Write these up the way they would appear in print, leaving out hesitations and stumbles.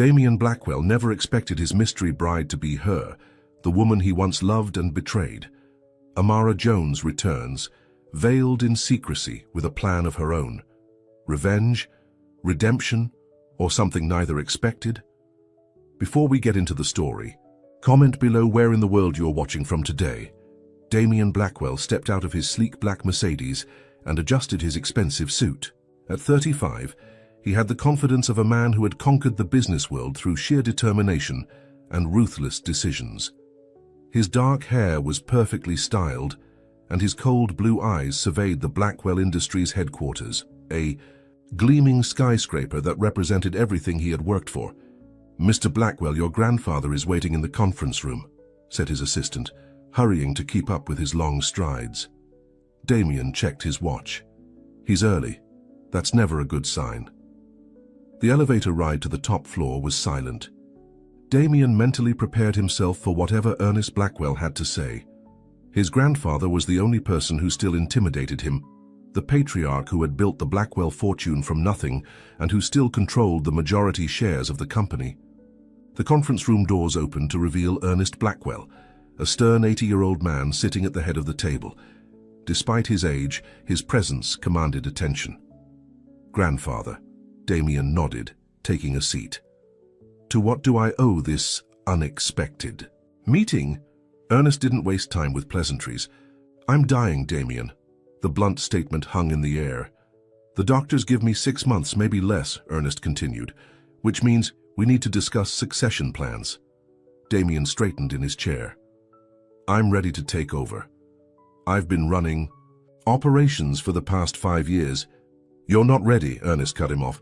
Damien Blackwell never expected his mystery bride to be her, the woman he once loved and betrayed. Amara Jones returns, veiled in secrecy with a plan of her own. Revenge, redemption, or something neither expected? Before we get into the story, comment below where in the world you're watching from today. Damien Blackwell stepped out of his sleek black Mercedes and adjusted his expensive suit. At 35, he had the confidence of a man who had conquered the business world through sheer determination and ruthless decisions. His dark hair was perfectly styled, and his cold blue eyes surveyed the Blackwell Industries headquarters, a gleaming skyscraper that represented everything he had worked for. "Mr. Blackwell, your grandfather is waiting in the conference room," said his assistant, hurrying to keep up with his long strides. Damien checked his watch. "He's early. That's never a good sign." The elevator ride to the top floor was silent. Damien mentally prepared himself for whatever Ernest Blackwell had to say. His grandfather was the only person who still intimidated him, the patriarch who had built the Blackwell fortune from nothing and who still controlled the majority shares of the company. The conference room doors opened to reveal Ernest Blackwell, a stern 80-year-old man sitting at the head of the table. Despite his age, his presence commanded attention. "Grandfather," Damien nodded, taking a seat. "To what do I owe this unexpected meeting?" Ernest didn't waste time with pleasantries. "I'm dying, Damien." The blunt statement hung in the air. "The doctors give me 6 months, maybe less," Ernest continued, "which means we need to discuss succession plans." Damien straightened in his chair. "I'm ready to take over. I've been running operations for the past 5 years. "You're not ready," Ernest cut him off.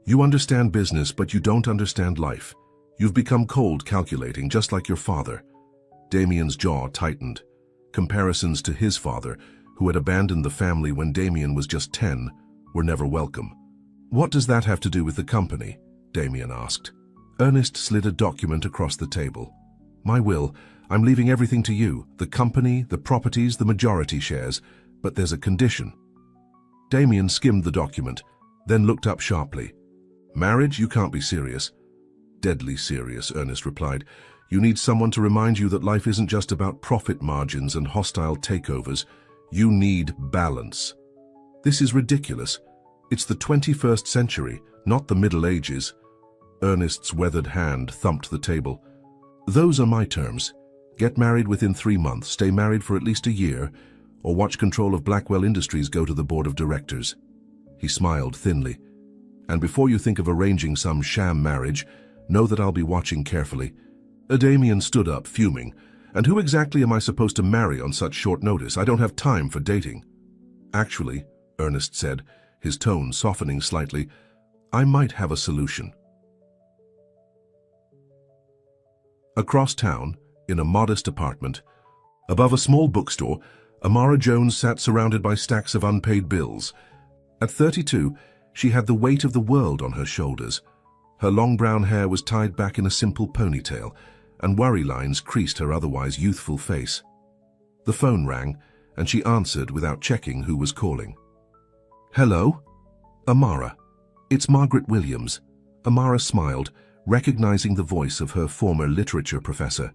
"You understand business, but you don't understand life. You've become cold calculating, just like your father." Damien's jaw tightened. Comparisons to his father, who had abandoned the family when Damien was just 10, were never welcome. "What does that have to do with the company?" Damien asked. Ernest slid a document across the table. "My will. I'm leaving everything to you, the company, the properties, the majority shares, but there's a condition." Damien skimmed the document, then looked up sharply. "Marriage? You can't be serious." "Deadly serious," Ernest replied. "You need someone to remind you that life isn't just about profit margins and hostile takeovers. You need balance." "This is ridiculous. It's the 21st century, not the Middle Ages." Ernest's weathered hand thumped the table. "Those are my terms. Get married within 3 months, stay married for at least a year, or watch control of Blackwell Industries go to the board of directors." He smiled thinly. "And before you think of arranging some sham marriage, know that I'll be watching carefully." Damien stood up, fuming. "And who exactly am I supposed to marry on such short notice? I don't have time for dating." "Actually," Ernest said, his tone softening slightly, "I might have a solution." Across town, in a modest apartment, above a small bookstore, Amara Jones sat surrounded by stacks of unpaid bills. At 32, she had the weight of the world on her shoulders. Her long brown hair was tied back in a simple ponytail, and worry lines creased her otherwise youthful face. The phone rang, and she answered without checking who was calling. "Hello? Amara. It's Margaret Williams." Amara smiled, recognizing the voice of her former literature professor.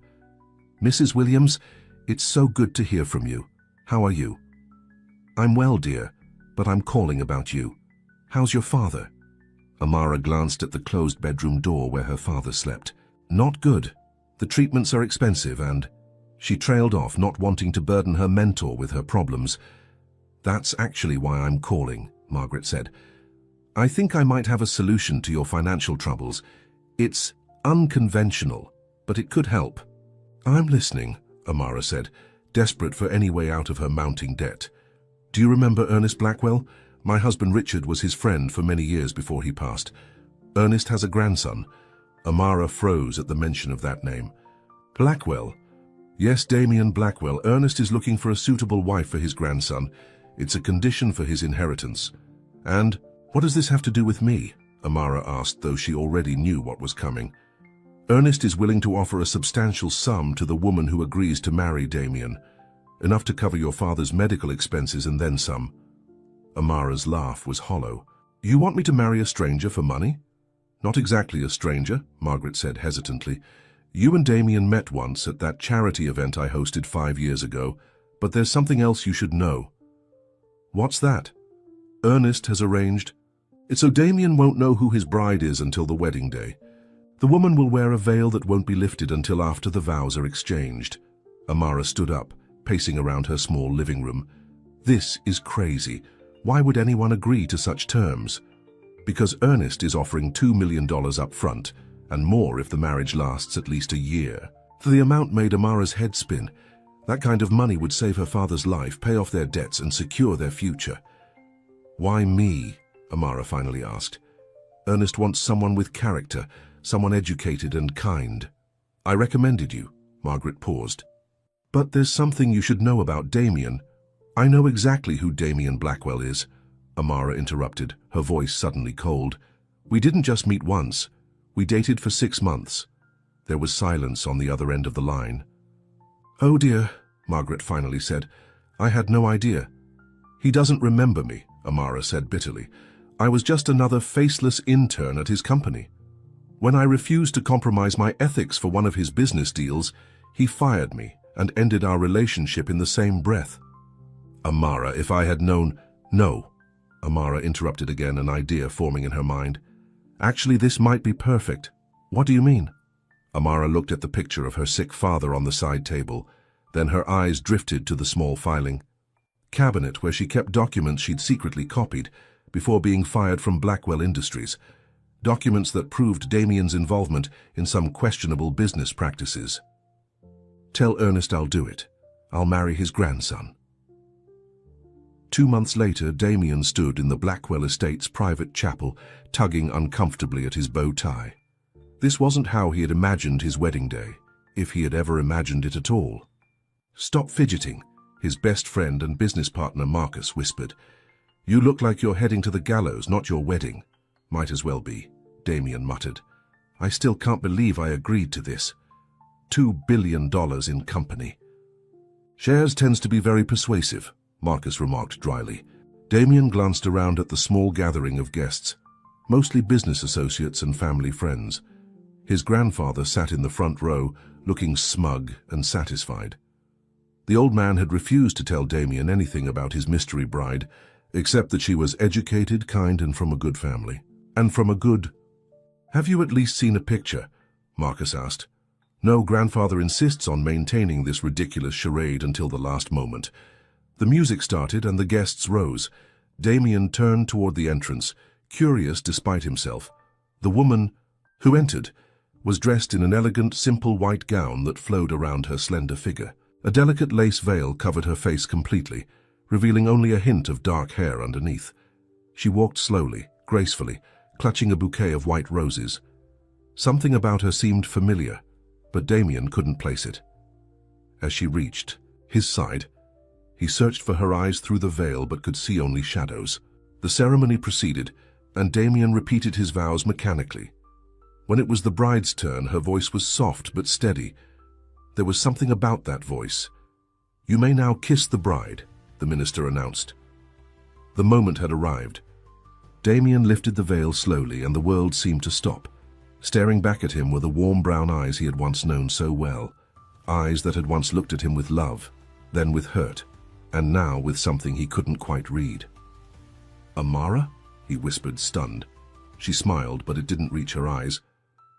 "Mrs. Williams, it's so good to hear from you. How are you?" "I'm well, dear, but I'm calling about you. How's your father?" Amara glanced at the closed bedroom door where her father slept. "Not good. The treatments are expensive and—" She trailed off, not wanting to burden her mentor with her problems. "That's actually why I'm calling," Margaret said. "I think I might have a solution to your financial troubles. It's unconventional, but it could help." "I'm listening," Amara said, desperate for any way out of her mounting debt. "Do you remember Ernest Blackwell? My husband Richard was his friend for many years before he passed. Ernest has a grandson." Amara froze at the mention of that name. "Blackwell?" "Yes, Damien Blackwell. Ernest is looking for a suitable wife for his grandson. It's a condition for his inheritance." "And what does this have to do with me?" Amara asked, though she already knew what was coming. "Ernest is willing to offer a substantial sum to the woman who agrees to marry Damien. Enough to cover your father's medical expenses and then some." Amara's laugh was hollow. "You want me to marry a stranger for money?" Not exactly a stranger, Margaret said hesitantly. You and Damien met once at that charity event I hosted 5 years ago, but there's something else you should know. What's that? Ernest has arranged. It's so Damien won't know who his bride is until the wedding day. The woman will wear a veil that won't be lifted until after the vows are exchanged. Amara stood up, pacing around her small living room. This is crazy. Why would anyone agree to such terms? Because Ernest is offering $2 million up front, and more if the marriage lasts at least a year. The amount made Amara's head spin. That kind of money would save her father's life, pay off their debts, and secure their future. Why me? Amara finally asked. Ernest wants someone with character, someone educated and kind. I recommended you. Margaret paused. But there's something you should know about Damien. I know exactly who Damien Blackwell is. Amara interrupted, her voice suddenly cold. We didn't just meet once. We dated for 6 months. There was silence on the other end of the line. Oh dear, Margaret finally said. I had no idea. He doesn't remember me, Amara said bitterly. I was just another faceless intern at his company. When I refused to compromise my ethics for one of his business deals, he fired me and ended our relationship in the same breath. Amara, if I had known... No. Amara interrupted again, an idea forming in her mind. Actually, this might be perfect. What do you mean? Amara looked at the picture of her sick father on the side table. Then her eyes drifted to the small filing cabinet where she kept documents she'd secretly copied before being fired from Blackwell Industries. Documents that proved Damien's involvement in some questionable business practices. Tell Ernest I'll do it. I'll marry his grandson. 2 months later, Damien stood in the Blackwell Estate's private chapel, tugging uncomfortably at his bow tie. This wasn't how he had imagined his wedding day, if he had ever imagined it at all. Stop fidgeting, his best friend and business partner Marcus whispered. You look like you're heading to the gallows, not your wedding. Might as well be, Damien muttered. I still can't believe I agreed to this. $2 billion in company. Shares tends to be very persuasive, Marcus remarked dryly. Damien glanced around at the small gathering of guests, mostly business associates and family friends. His grandfather sat in the front row, looking smug and satisfied. The old man had refused to tell Damien anything about his mystery bride, except that she was educated, kind, and from a good family. And from a good... Have you at least seen a picture? Marcus asked. No, grandfather insists on maintaining this ridiculous charade until the last moment. The music started and the guests rose. Damien turned toward the entrance, curious despite himself. The woman who entered was dressed in an elegant, simple white gown that flowed around her slender figure. A delicate lace veil covered her face completely, revealing only a hint of dark hair underneath. She walked slowly, gracefully, clutching a bouquet of white roses. Something about her seemed familiar, but Damien couldn't place it. As she reached his side, he searched for her eyes through the veil but could see only shadows. The ceremony proceeded, and Damien repeated his vows mechanically. When it was the bride's turn, her voice was soft but steady. There was something about that voice. You may now kiss the bride, the minister announced. The moment had arrived. Damien lifted the veil slowly, and the world seemed to stop. Staring back at him were the warm brown eyes he had once known so well. Eyes that had once looked at him with love, then with hurt, and now with something he couldn't quite read. Amara? He whispered, stunned. She smiled, but it didn't reach her eyes.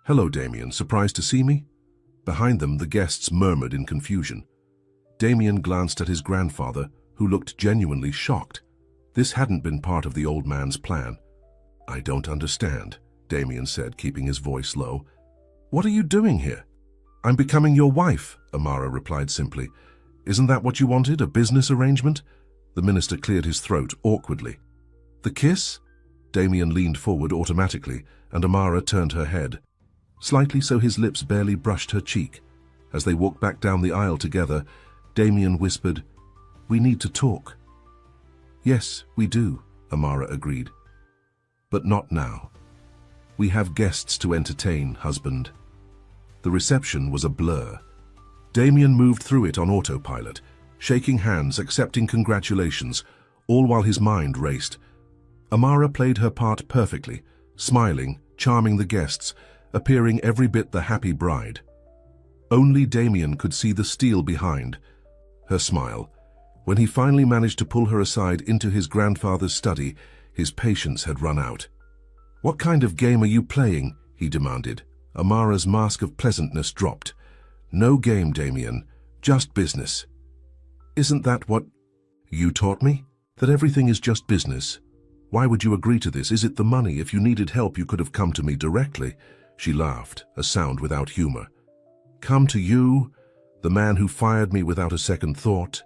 Hello, Damien. Surprised to see me? Behind them, the guests murmured in confusion. Damien glanced at his grandfather, who looked genuinely shocked. This hadn't been part of the old man's plan. I don't understand, Damien said, keeping his voice low. What are you doing here? I'm becoming your wife, Amara replied simply. Isn't that what you wanted, a business arrangement? The minister cleared his throat awkwardly. The kiss? Damien leaned forward automatically, and Amara turned her head, slightly so his lips barely brushed her cheek. As they walked back down the aisle together, Damien whispered, We need to talk. Yes, we do, Amara agreed. But not now. We have guests to entertain, husband. The reception was a blur. Damien moved through it on autopilot, shaking hands, accepting congratulations, all while his mind raced. Amara played her part perfectly, smiling charming the guests, appearing every bit the happy bride. Only Damien could see the steel behind her smile. When he finally managed to pull her aside into his grandfather's study, his patience had run out. "What kind of game are you playing?" he demanded. Amara's mask of pleasantness dropped. "No game, Damien. Just business." "Isn't that what you taught me? That everything is just business? Why would you agree to this? Is it the money? If you needed help, you could have come to me directly." She laughed, a sound without humor. "Come to you? The man who fired me without a second thought?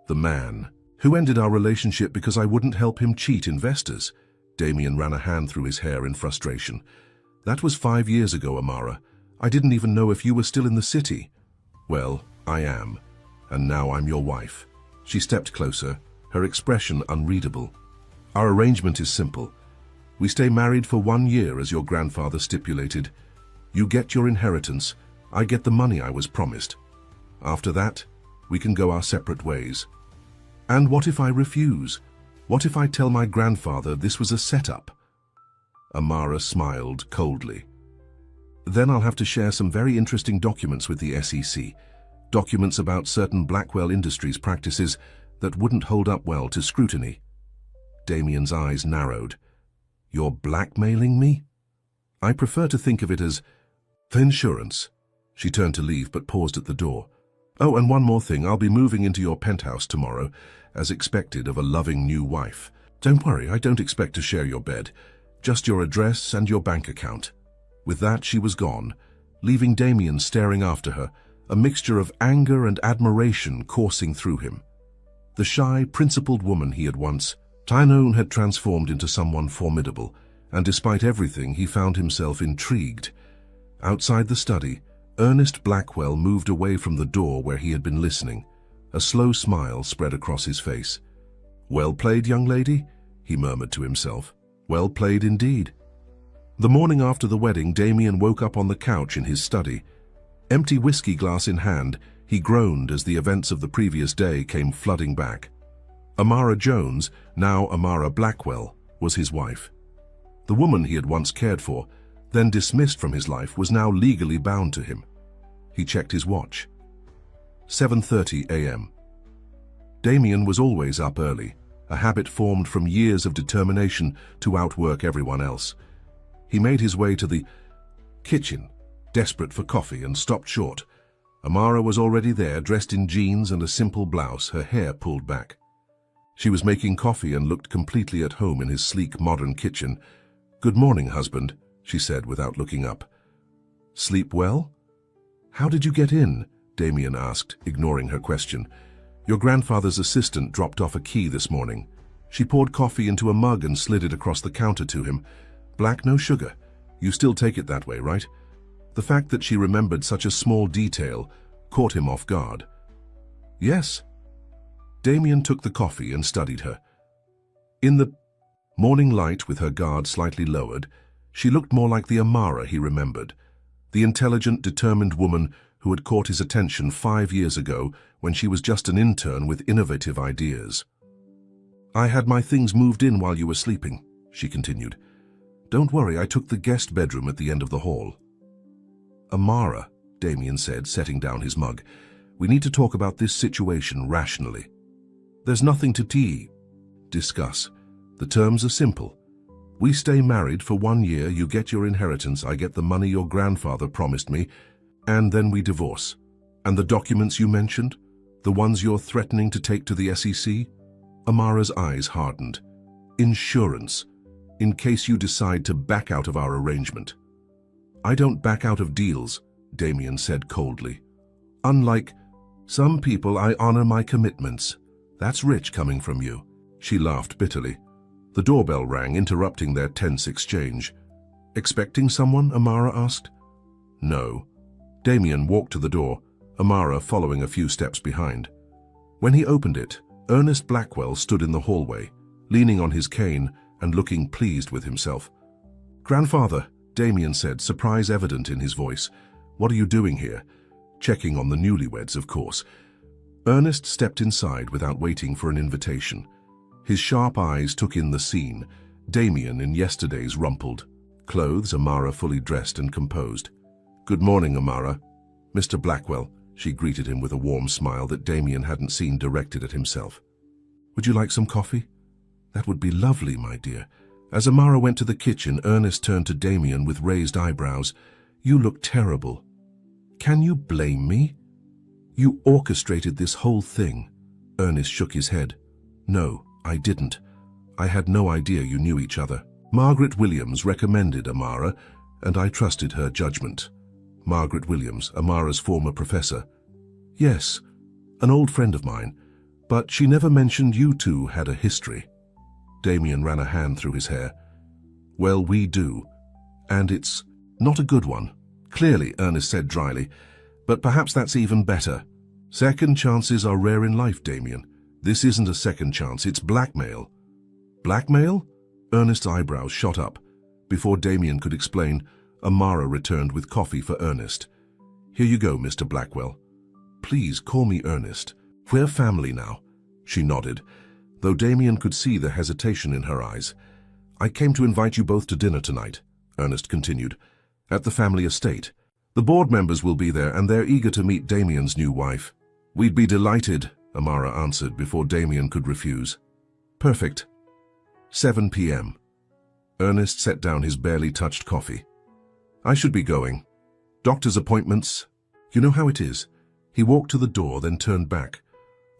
The man who ended our relationship because I wouldn't help him cheat investors?" Damien ran a hand through his hair in frustration. "That was 5 years ago, Amara. I didn't even know if you were still in the city." "Well, I am, and now I'm your wife." She stepped closer, her expression unreadable. "Our arrangement is simple. We stay married for 1 year as your grandfather stipulated. You get your inheritance, I get the money I was promised. After that, we can go our separate ways." "And what if I refuse? What if I tell my grandfather this was a setup?" Amara smiled coldly. "Then I'll have to share some very interesting documents with the SEC. Documents about certain Blackwell Industries practices that wouldn't hold up well to scrutiny." Damien's eyes narrowed. "You're blackmailing me?" "I prefer to think of it as insurance." She turned to leave but paused at the door. "Oh, and one more thing. I'll be moving into your penthouse tomorrow, as expected of a loving new wife. Don't worry, I don't expect to share your bed. Just your address and your bank account." With that, she was gone, leaving Damien staring after her, a mixture of anger and admiration coursing through him. The shy, principled woman he had once known had transformed into someone formidable, and despite everything, he found himself intrigued. Outside the study, Ernest Blackwell moved away from the door where he had been listening. A slow smile spread across his face. "Well played, young lady," he murmured to himself. "Well played indeed." The morning after the wedding, Damien woke up on the couch in his study. Empty whiskey glass in hand, he groaned as the events of the previous day came flooding back. Amara Jones, now Amara Blackwell, was his wife. The woman he had once cared for, then dismissed from his life, was now legally bound to him. He checked his watch. 7:30 a.m. Damien was always up early, a habit formed from years of determination to outwork everyone else. He made his way to the kitchen, desperate for coffee, and stopped short. Amara was already there, dressed in jeans and a simple blouse, her hair pulled back. She was making coffee and looked completely at home in his sleek, modern kitchen. "Good morning, husband," she said without looking up. "Sleep well?" "How did you get in?" Damien asked, ignoring her question. "Your grandfather's assistant dropped off a key this morning." She poured coffee into a mug and slid it across the counter to him. "Black, no sugar. You still take it that way, right?" The fact that she remembered such a small detail caught him off guard. "Yes." Damien took the coffee and studied her. In the morning light, with her guard slightly lowered, she looked more like the Amara he remembered, the intelligent, determined woman who had caught his attention 5 years ago when she was just an intern with innovative ideas. "I had my things moved in while you were sleeping," she continued. "Don't worry, I took the guest bedroom at the end of the hall." "Amara," Damien said, setting down his mug, "we need to talk about this situation rationally. There's nothing to discuss. The terms are simple. We stay married for 1 year, you get your inheritance, I get the money your grandfather promised me, and then we divorce. And the documents you mentioned? The ones you're threatening to take to the SEC?" Amara's eyes hardened. "Insurance, in case you decide to back out of our arrangement." "I don't back out of deals," Damien said coldly. "Unlike some people, I honor my commitments. That's rich coming from you." She laughed bitterly. The doorbell rang, interrupting their tense exchange. "Expecting someone?" Amara asked. "No." Damien walked to the door, Amara following a few steps behind. When he opened it, Ernest Blackwell stood in the hallway, leaning on his cane and looking pleased with himself. "Grandfather," Damien said, surprise evident in his voice. "What are you doing here?" "Checking on the newlyweds, of course." Ernest stepped inside without waiting for an invitation. His sharp eyes took in the scene, Damien in yesterday's rumpled clothes, Amara fully dressed and composed. "Good morning, Amara." "Mr. Blackwell," she greeted him with a warm smile that Damien hadn't seen directed at himself. "Would you like some coffee?" "That would be lovely, my dear." As Amara went to the kitchen, Ernest turned to Damien with raised eyebrows. "You look terrible." "Can you blame me?" "You orchestrated this whole thing." Ernest shook his head. "No, I didn't. I had no idea you knew each other. Margaret Williams recommended Amara, and I trusted her judgment." Margaret Williams, Amara's former professor. "Yes, an old friend of mine, but she never mentioned you two had a history." Damien ran a hand through his hair. "Well, we do, and it's not a good one." "Clearly," Ernest said dryly, "but perhaps that's even better. Second chances are rare in life, Damien. This isn't a second chance, it's blackmail." "Blackmail?" Ernest's eyebrows shot up. Before Damien could explain, Amara returned with coffee for Ernest. "Here you go, Mr. Blackwell." "Please call me Ernest. We're family now." She nodded, though Damien could see the hesitation in her eyes. "I came to invite you both to dinner tonight," Ernest continued, "at the family estate. The board members will be there and they're eager to meet Damien's new wife." "We'd be delighted," Amara answered before Damien could refuse. "Perfect. 7 p.m. Ernest set down his barely touched coffee. "I should be going. Doctor's appointments. You know how it is." He walked to the door, then turned back.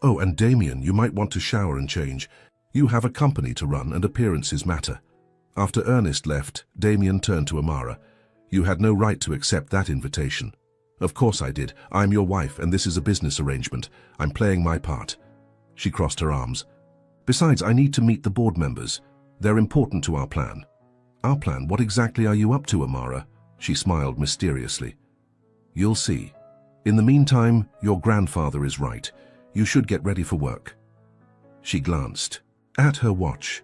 "Oh, and Damien, you might want to shower and change. You have a company to run and appearances matter." After Ernest left, Damien turned to Amara. "You had no right to accept that invitation." "Of course I did. I'm your wife and this is a business arrangement. I'm playing my part." She crossed her arms. "Besides, I need to meet the board members. They're important to our plan." "Our plan? What exactly are you up to, Amara?" She smiled mysteriously. "You'll see. In the meantime, your grandfather is right. You should get ready for work." She glanced at her watch.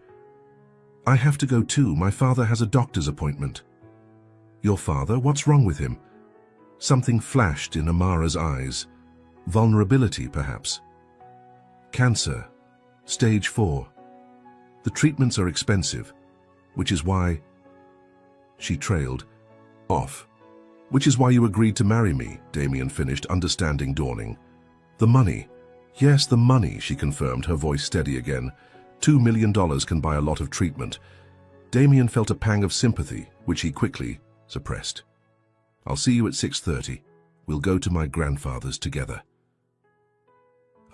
"I have to go too. My father has a doctor's appointment." "Your father? What's wrong with him?" Something flashed in Amara's eyes. Vulnerability, perhaps. "Cancer. Stage 4. The treatments are expensive, which is why..." She trailed off. "Which is why you agreed to marry me," Damien finished, understanding dawning. "The money." "Yes, the money," she confirmed, her voice steady again. $2 million can buy a lot of treatment." Damien felt a pang of sympathy, which he quickly suppressed. "I'll see you at 6:30. We'll go to my grandfather's together."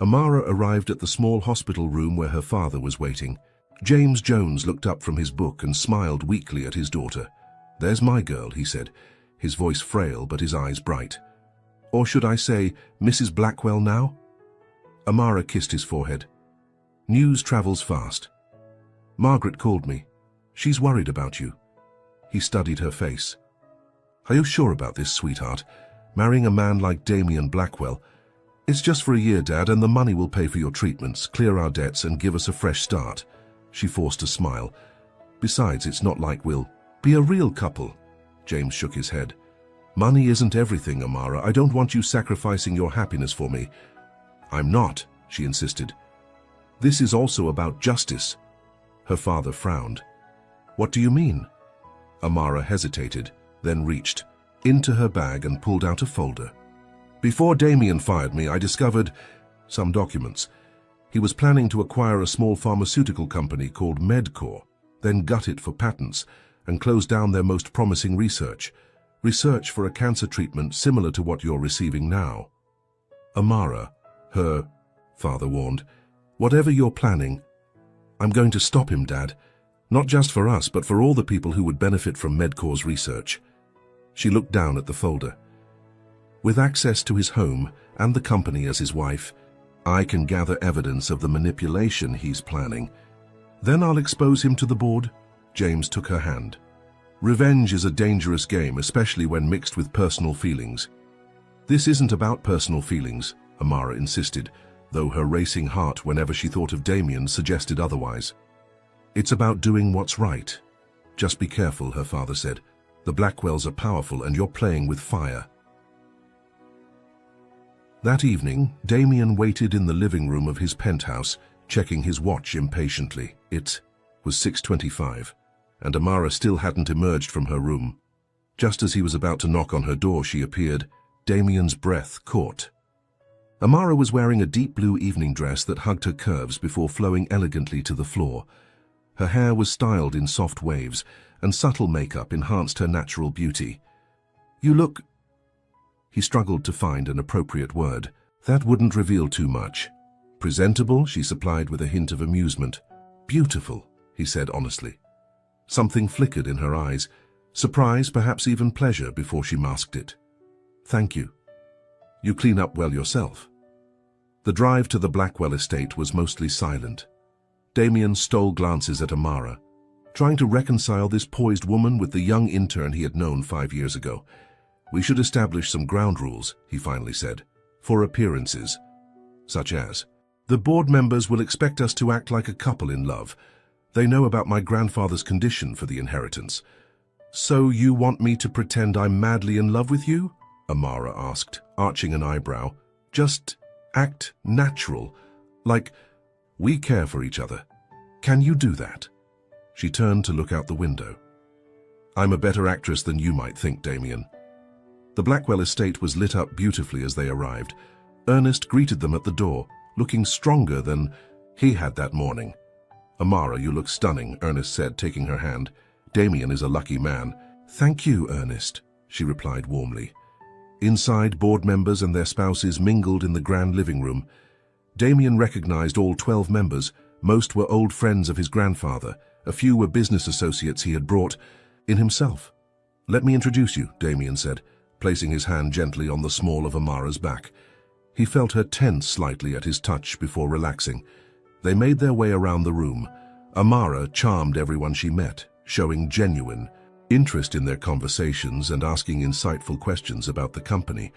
Amara arrived at the small hospital room where her father was waiting. James Jones looked up from his book and smiled weakly at his daughter. "There's my girl," he said, his voice frail but his eyes bright. "Or should I say, Mrs. Blackwell now?" Amara kissed his forehead. "News travels fast. Margaret called me. She's worried about you." He studied her face. "Are you sure about this, sweetheart? Marrying a man like Damien Blackwell? It's just for a year, Dad, and the money will pay for your treatments, clear our debts, and give us a fresh start." She forced a smile. "Besides, it's not like we'll be a real couple." James shook his head. "Money isn't everything, Amara. I don't want you sacrificing your happiness for me." "I'm not," she insisted. "This is also about justice." Her father frowned. "What do you mean?" Amara hesitated, then reached into her bag and pulled out a folder. "Before Damien fired me, I discovered some documents. He was planning to acquire a small pharmaceutical company called Medcor, then gut it for patents and close down their most promising research. Research for a cancer treatment similar to what you're receiving now." "Amara," her father warned, "whatever you're planning, I'm going to stop him, Dad. Not just for us, but for all the people who would benefit from Medcor's research." She looked down at the folder. "With access to his home and the company as his wife, I can gather evidence of the manipulation he's planning. Then I'll expose him to the board." James took her hand. "Revenge is a dangerous game, especially when mixed with personal feelings." "This isn't about personal feelings," Amara insisted, though her racing heart whenever she thought of Damien suggested otherwise. "It's about doing what's right." "Just be careful," her father said. "The Blackwells are powerful and you're playing with fire." That evening, Damien waited in the living room of his penthouse, checking his watch impatiently. It was 6:25, and Amara still hadn't emerged from her room. Just as he was about to knock on her door, she appeared. Damien's breath caught. Amara was wearing a deep blue evening dress that hugged her curves before flowing elegantly to the floor. Her hair was styled in soft waves, and subtle makeup enhanced her natural beauty. "You look—" He struggled to find an appropriate word. That wouldn't reveal too much. "Presentable," she supplied with a hint of amusement. "Beautiful," he said honestly. Something flickered in her eyes, surprise, perhaps even pleasure, before she masked it. "Thank you. You clean up well yourself." The drive to the Blackwell estate was mostly silent. Damien stole glances at Amara, trying to reconcile this poised woman with the young intern he had known 5 years ago. "We should establish some ground rules," he finally said, "for appearances. Such as, the board members will expect us to act like a couple in love. They know about my grandfather's condition for the inheritance." "So you want me to pretend I'm madly in love with you?" Amara asked, arching an eyebrow. "Just act natural, like we care for each other. Can you do that?" She turned to look out the window. "I'm a better actress than you might think, Damien." The Blackwell estate was lit up beautifully as they arrived. Ernest greeted them at the door, looking stronger than he had that morning. "Amara, you look stunning," Ernest said, taking her hand. "Damien is a lucky man." "Thank you, Ernest," she replied warmly. Inside, board members and their spouses mingled in the grand living room. Damien recognized all 12 members. Most were old friends of his grandfather. A few were business associates he had brought in himself. "Let me introduce you," Damien said, placing his hand gently on the small of Amara's back. He felt her tense slightly at his touch before relaxing. They made their way around the room. Amara charmed everyone she met, showing genuine interest in their conversations and asking insightful questions about the company.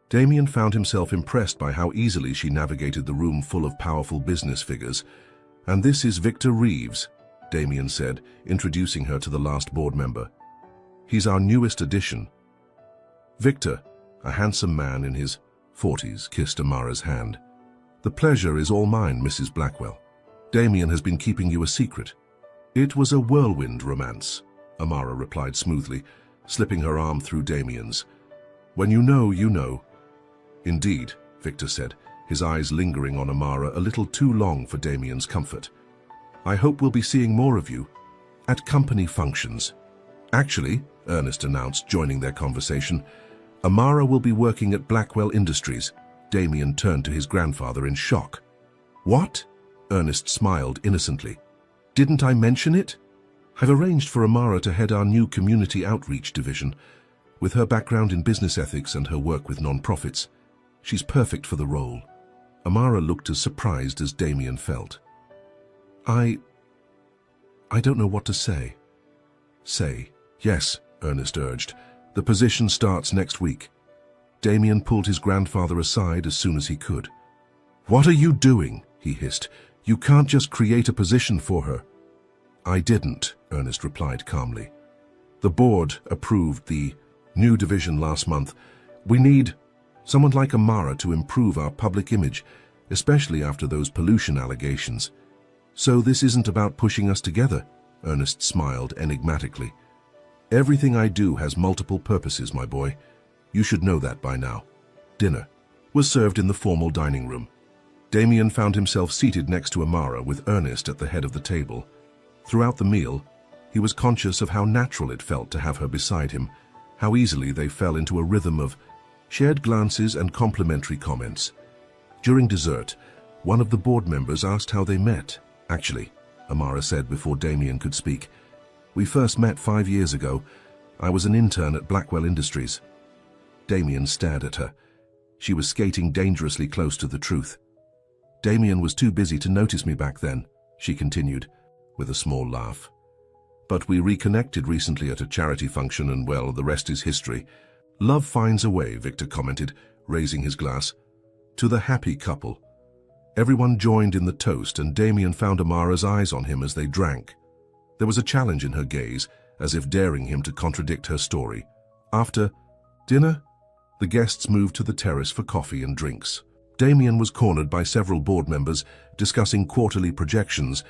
Damien found himself impressed by how easily she navigated the room full of powerful business figures. "And this is Victor Reeves," Damien said, introducing her to the last board member. "He's our newest addition." Victor, a handsome man in his 40s, kissed Amara's hand. "The pleasure is all mine, Mrs. Blackwell. Damien has been keeping you a secret." "It was a whirlwind romance," Amara replied smoothly, slipping her arm through Damien's. "When you know, you know." "Indeed," Victor said, his eyes lingering on Amara a little too long for Damien's comfort. "I hope we'll be seeing more of you at company functions." "Actually," Ernest announced, joining their conversation, "Amara will be working at Blackwell Industries." Damien turned to his grandfather in shock. "What?" Ernest smiled innocently. "Didn't I mention it? I've arranged for Amara to head our new community outreach division. With her background in business ethics and her work with non-profits, she's perfect for the role." Amara looked as surprised as Damien felt. I don't know what to say." "Say yes," Ernest urged. "The position starts next week." Damien pulled his grandfather aside as soon as he could. "What are you doing?" he hissed. "You can't just create a position for her." "I didn't," Ernest replied calmly. "The board approved the new division last month. We need someone like Amara to improve our public image, especially after those pollution allegations. So this isn't about pushing us together," Ernest smiled enigmatically. "Everything I do has multiple purposes, my boy. You should know that by now." Dinner was served in the formal dining room. Damien found himself seated next to Amara with Ernest at the head of the table. Throughout the meal, he was conscious of how natural it felt to have her beside him, how easily they fell into a rhythm of shared glances and complimentary comments. During dessert, one of the board members asked how they met. "Actually," Amara said before Damien could speak, "we first met 5 years ago. I was an intern at Blackwell Industries." Damien stared at her. She was skating dangerously close to the truth. "Damien was too busy to notice me back then," she continued, with a small laugh. "But we reconnected recently at a charity function and, well, the rest is history." "Love finds a way," Victor commented, raising his glass. "To the happy couple." Everyone joined in the toast, and Damien found Amara's eyes on him as they drank. There was a challenge in her gaze, as if daring him to contradict her story. After dinner, the guests moved to the terrace for coffee and drinks. Damien was cornered by several board members discussing quarterly projections.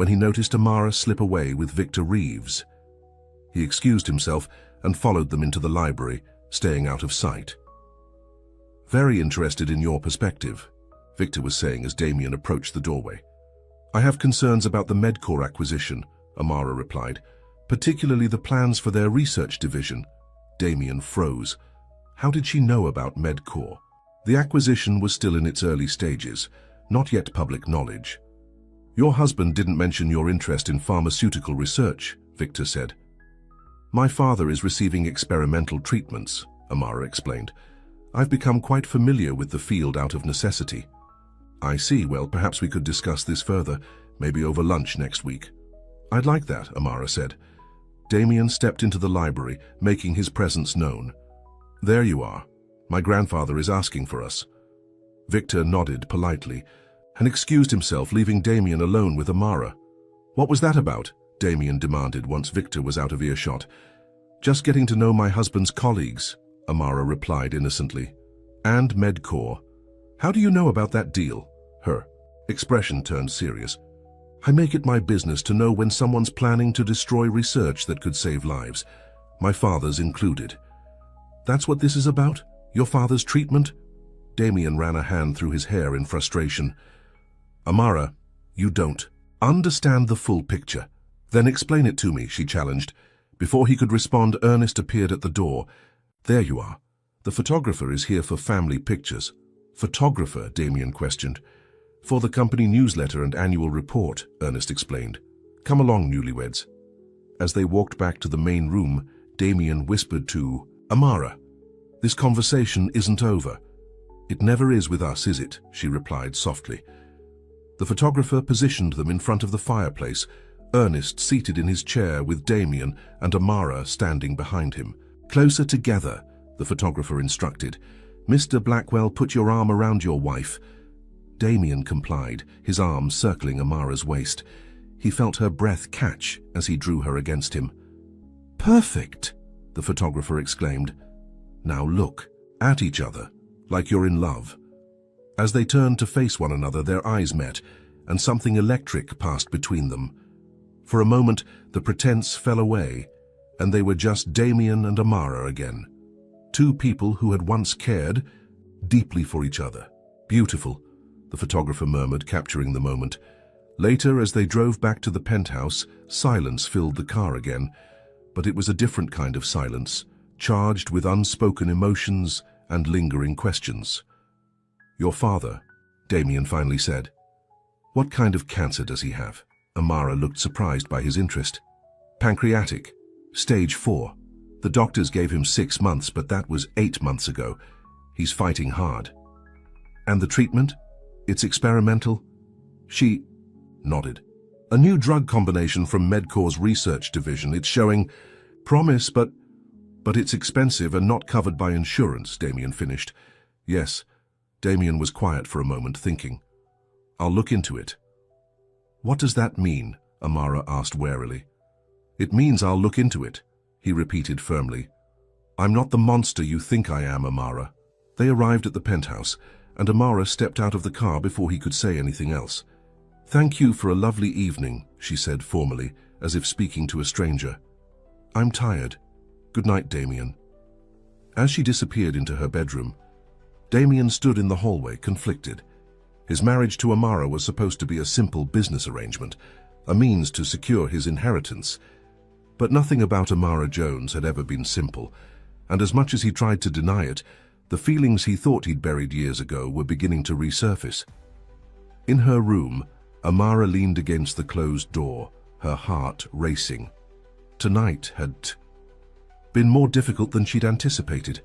when he noticed Amara slip away with Victor Reeves. He excused himself and followed them into the library, staying out of sight. "Very interested in your perspective," Victor was saying as Damien approached the doorway. "I have concerns about the Medcore acquisition," Amara replied, "particularly the plans for their research division." Damien froze. How did she know about Medcore? The acquisition was still in its early stages, not yet public knowledge. "Your husband didn't mention your interest in pharmaceutical research," Victor said. "My father is receiving experimental treatments," Amara explained. "I've become quite familiar with the field out of necessity." "I see. Well, perhaps we could discuss this further, maybe over lunch next week." "I'd like that," Amara said. Damien stepped into the library, making his presence known. "There you are. My grandfather is asking for us." Victor nodded politely and excused himself, leaving Damien alone with Amara. "What was that about?" Damien demanded once Victor was out of earshot. "Just getting to know my husband's colleagues," Amara replied innocently. "And Medcore. How do you know about that deal?" Her expression turned serious. "I make it my business to know when someone's planning to destroy research that could save lives, my father's included." "That's what this is about? Your father's treatment?" Damien ran a hand through his hair in frustration. "Amara, you don't understand the full picture. Then explain it to me," she challenged. Before he could respond, Ernest appeared at the door. "There you are. The photographer is here for family pictures." "Photographer?" Damien questioned. "For the company newsletter and annual report," Ernest explained. "Come along, newlyweds." As they walked back to the main room, Damien whispered to Amara, "This conversation isn't over." "It never is with us, is it?" she replied softly. The photographer positioned them in front of the fireplace, Ernest seated in his chair with Damien and Amara standing behind him. "Closer together," the photographer instructed. "Mr. Blackwell, put your arm around your wife." Damien complied, his arm circling Amara's waist. He felt her breath catch as he drew her against him. "Perfect!" the photographer exclaimed. "Now look at each other, like you're in love." As they turned to face one another, their eyes met, and something electric passed between them. For a moment, the pretense fell away, and they were just Damien and Amara again. Two people who had once cared deeply for each other. "Beautiful," the photographer murmured, capturing the moment. Later, as they drove back to the penthouse, silence filled the car again. But it was a different kind of silence, charged with unspoken emotions and lingering questions. "Your father," Damien finally said. "What kind of cancer does he have?" Amara looked surprised by his interest. "Pancreatic, stage 4. The doctors gave him 6 months, but that was 8 months ago. He's fighting hard." "And the treatment? It's experimental?" She nodded. "A new drug combination from Medcore's research division. It's showing promise, but it's expensive and not covered by insurance," Damien finished. "Yes." Damien was quiet for a moment, thinking. "I'll look into it." "What does that mean?" Amara asked warily. "It means I'll look into it," he repeated firmly. "I'm not the monster you think I am, Amara." They arrived at the penthouse, and Amara stepped out of the car before he could say anything else. "Thank you for a lovely evening," she said formally, as if speaking to a stranger. "I'm tired. Good night, Damien." As she disappeared into her bedroom, Damien stood in the hallway, conflicted. His marriage to Amara was supposed to be a simple business arrangement, a means to secure his inheritance. But nothing about Amara Jones had ever been simple, and as much as he tried to deny it, the feelings he thought he'd buried years ago were beginning to resurface. In her room, Amara leaned against the closed door, her heart racing. Tonight had been more difficult than she'd anticipated.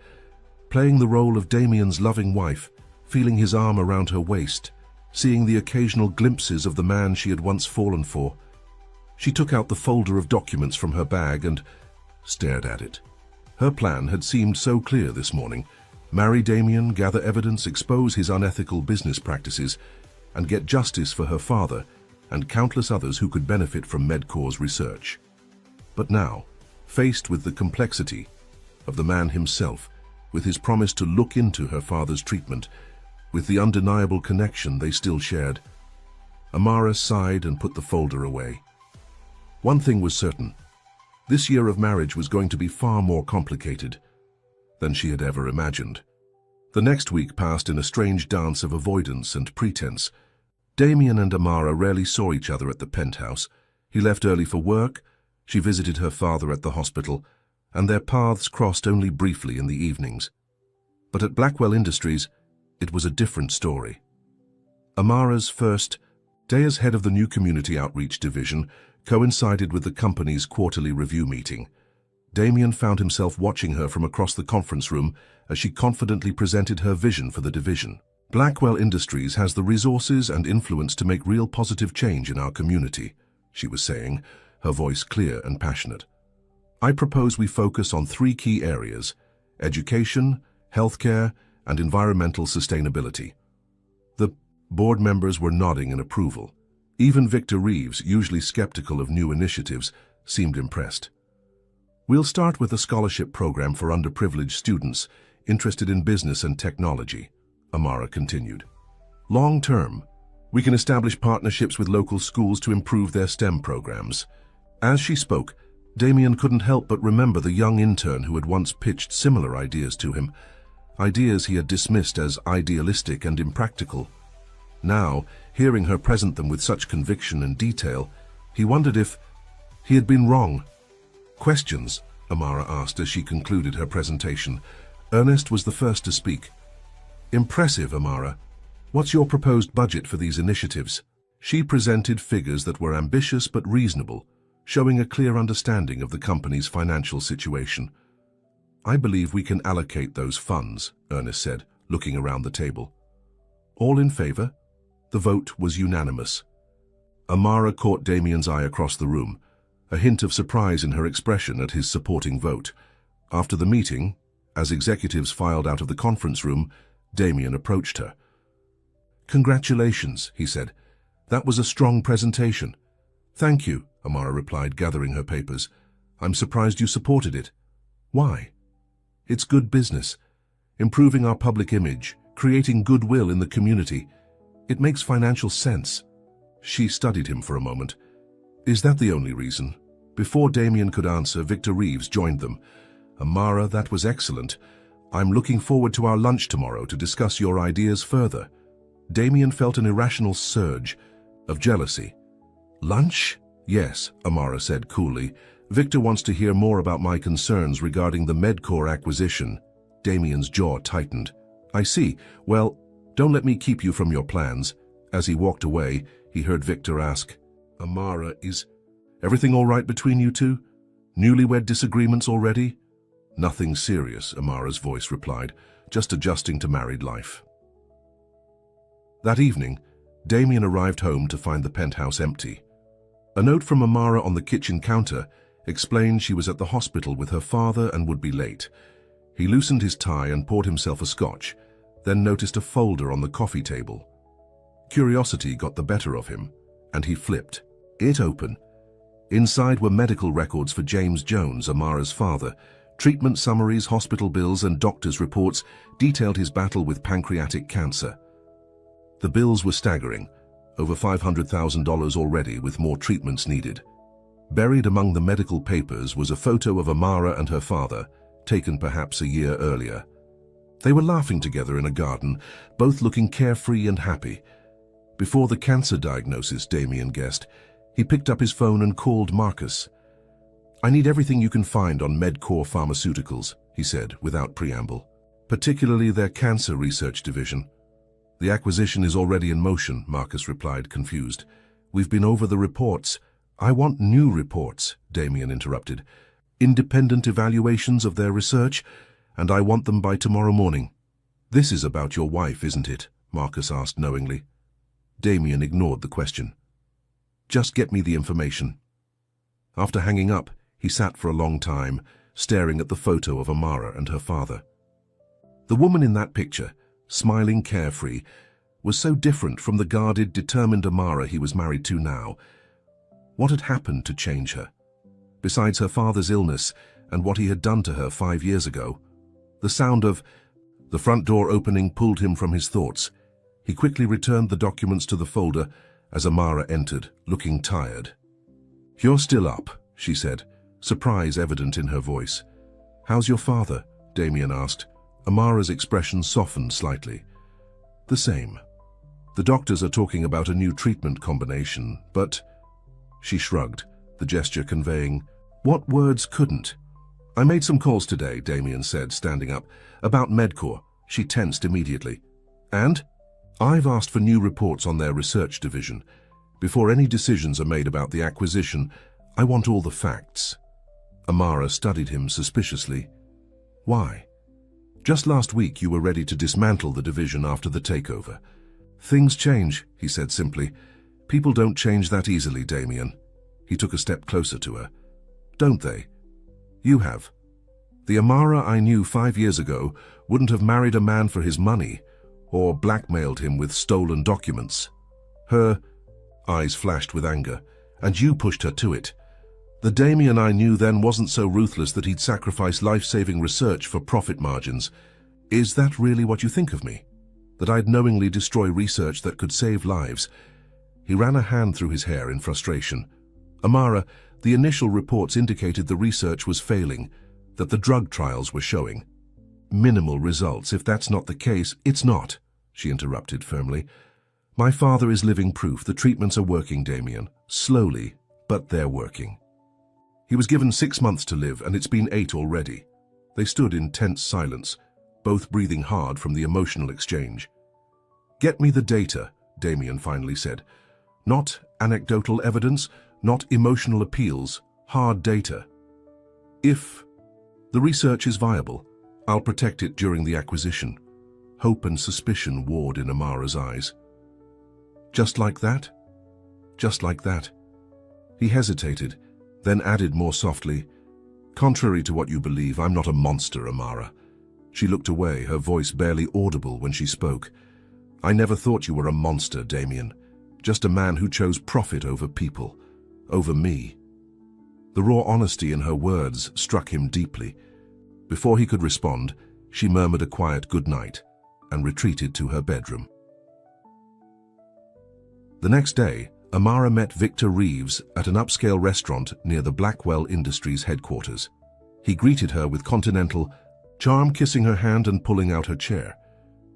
Playing the role of Damien's loving wife, feeling his arm around her waist, seeing the occasional glimpses of the man she had once fallen for. She took out the folder of documents from her bag and stared at it. Her plan had seemed so clear this morning. Marry Damien, gather evidence, expose his unethical business practices, and get justice for her father and countless others who could benefit from Medcore's research. But now, faced with the complexity of the man himself, with his promise to look into her father's treatment, with the undeniable connection they still shared, Amara sighed and put the folder away. One thing was certain. This year of marriage was going to be far more complicated than she had ever imagined. The next week passed in a strange dance of avoidance and pretense. Damien and Amara rarely saw each other at the penthouse. He left early for work, she visited her father at the hospital, and their paths crossed only briefly in the evenings. But at Blackwell Industries, it was a different story. Amara's first day as head of the new Community Outreach Division coincided with the company's quarterly review meeting. Damien found himself watching her from across the conference room as she confidently presented her vision for the division. Blackwell Industries has the resources and influence to make real positive change in our community, she was saying, her voice clear and passionate. I propose we focus on 3 key areas: education, healthcare, and environmental sustainability. The board members were nodding in approval. Even Victor Reeves, usually skeptical of new initiatives, seemed impressed. We'll start with a scholarship program for underprivileged students interested in business and technology, Amara continued. Long term, we can establish partnerships with local schools to improve their STEM programs. As she spoke, Damien couldn't help but remember the young intern who had once pitched similar ideas to him, ideas he had dismissed as idealistic and impractical. Now, hearing her present them with such conviction and detail, he wondered if he had been wrong. Questions? Amara asked as she concluded her presentation. Ernest was the first to speak. Impressive, Amara. What's your proposed budget for these initiatives? She presented figures that were ambitious but reasonable, showing a clear understanding of the company's financial situation. I believe we can allocate those funds, Ernest said, looking around the table. All in favor? The vote was unanimous. Amara caught Damien's eye across the room, a hint of surprise in her expression at his supporting vote. After the meeting, as executives filed out of the conference room, Damien approached her. Congratulations, he said. That was a strong presentation. Thank you, Amara replied, gathering her papers. I'm surprised you supported it. Why? It's good business. Improving our public image, creating goodwill in the community. It makes financial sense. She studied him for a moment. Is that the only reason? Before Damien could answer, Victor Reeves joined them. Amara, that was excellent. I'm looking forward to our lunch tomorrow to discuss your ideas further. Damien felt an irrational surge of jealousy. Lunch? Yes, Amara said coolly. Victor wants to hear more about my concerns regarding the Medcore acquisition. Damien's jaw tightened. I see. Well, don't let me keep you from your plans. As he walked away, he heard Victor ask, Amara, is everything all right between you two? Newlywed disagreements already? Nothing serious, Amara's voice replied, just adjusting to married life. That evening, Damien arrived home to find the penthouse empty. A note from Amara on the kitchen counter explained she was at the hospital with her father and would be late. He loosened his tie and poured himself a scotch, then noticed a folder on the coffee table. Curiosity got the better of him, and he flipped it open. Inside were medical records for James Jones, Amara's father. Treatment summaries, hospital bills, and doctor's reports detailed his battle with pancreatic cancer. The bills were staggering, over $500,000 already, with more treatments needed. Buried among the medical papers was a photo of Amara and her father, taken perhaps a year earlier. They were laughing together in a garden, both looking carefree and happy. Before the cancer diagnosis, Damien guessed, he picked up his phone and called Marcus. I need everything you can find on Medcore Pharmaceuticals, he said, without preamble, particularly their cancer research division. The acquisition is already in motion, Marcus replied, confused. We've been over the reports. I want new reports, Damien interrupted. Independent evaluations of their research, and I want them by tomorrow morning. This is about your wife, isn't it? Marcus asked knowingly. Damien ignored the question. Just get me the information. After hanging up, he sat for a long time, staring at the photo of Amara and her father. The woman in that picture, smiling carefree, was so different from the guarded, determined Amara he was married to now. What had happened to change her? Besides her father's illness and what he had done to her 5 years ago, the sound of the front door opening pulled him from his thoughts. He quickly returned the documents to the folder as Amara entered, looking tired. "You're still up," she said, surprise evident in her voice. "How's your father?" Damien asked. Amara's expression softened slightly. "The same. The doctors are talking about a new treatment combination, but—" She shrugged, the gesture conveying, "What words couldn't?" "I made some calls today," Damien said, standing up, "about Medcore." She tensed immediately. "And?" "I've asked for new reports on their research division. Before any decisions are made about the acquisition, I want all the facts." Amara studied him suspiciously. "Why?" "Just last week you were ready to dismantle the division after the takeover." "Things change," he said simply. "People don't change that easily, Damien." He took a step closer to her. "Don't they? You have. The Amara I knew 5 years ago wouldn't have married a man for his money or blackmailed him with stolen documents. Her eyes flashed with anger, and you pushed her to it. The Damien I knew then wasn't so ruthless that he'd sacrifice life-saving research for profit margins. Is that really what you think of me? That I'd knowingly destroy research that could save lives?" He ran a hand through his hair in frustration. "Amara, the initial reports indicated the research was failing, that the drug trials were showing minimal results. If that's not the case—" "It's not," she interrupted firmly. "My father is living proof the treatments are working, Damien. Slowly, but they're working." He was given 6 months to live, and it's been 8 already. They stood in tense silence, both breathing hard from the emotional exchange. "Get me the data," Damien finally said. "Not anecdotal evidence, not emotional appeals, hard data. If the research is viable, I'll protect it during the acquisition." Hope and suspicion warred in Amara's eyes. "Just like that?" "Just like that." He hesitated, then added more softly, "Contrary to what you believe, I'm not a monster, Amara." She looked away, her voice barely audible when she spoke. "I never thought you were a monster, Damien. Just a man who chose profit over people, over me." The raw honesty in her words struck him deeply. Before he could respond, she murmured a quiet good night and retreated to her bedroom. The next day, Amara met Victor Reeves at an upscale restaurant near the Blackwell Industries headquarters. He greeted her with continental charm, kissing her hand and pulling out her chair.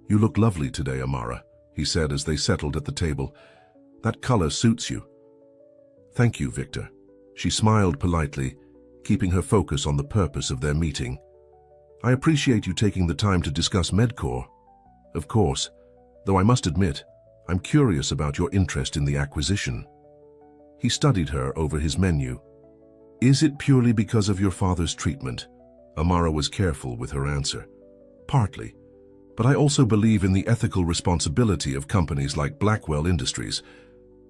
"You look lovely today, Amara," he said as they settled at the table. "That color suits you." "Thank you, Victor." She smiled politely, keeping her focus on the purpose of their meeting. "I appreciate you taking the time to discuss Medcore." "Of course, though I must admit, I'm curious about your interest in the acquisition." He studied her over his menu. "Is it purely because of your father's treatment?" Amara was careful with her answer. "Partly, but I also believe in the ethical responsibility of companies like Blackwell Industries.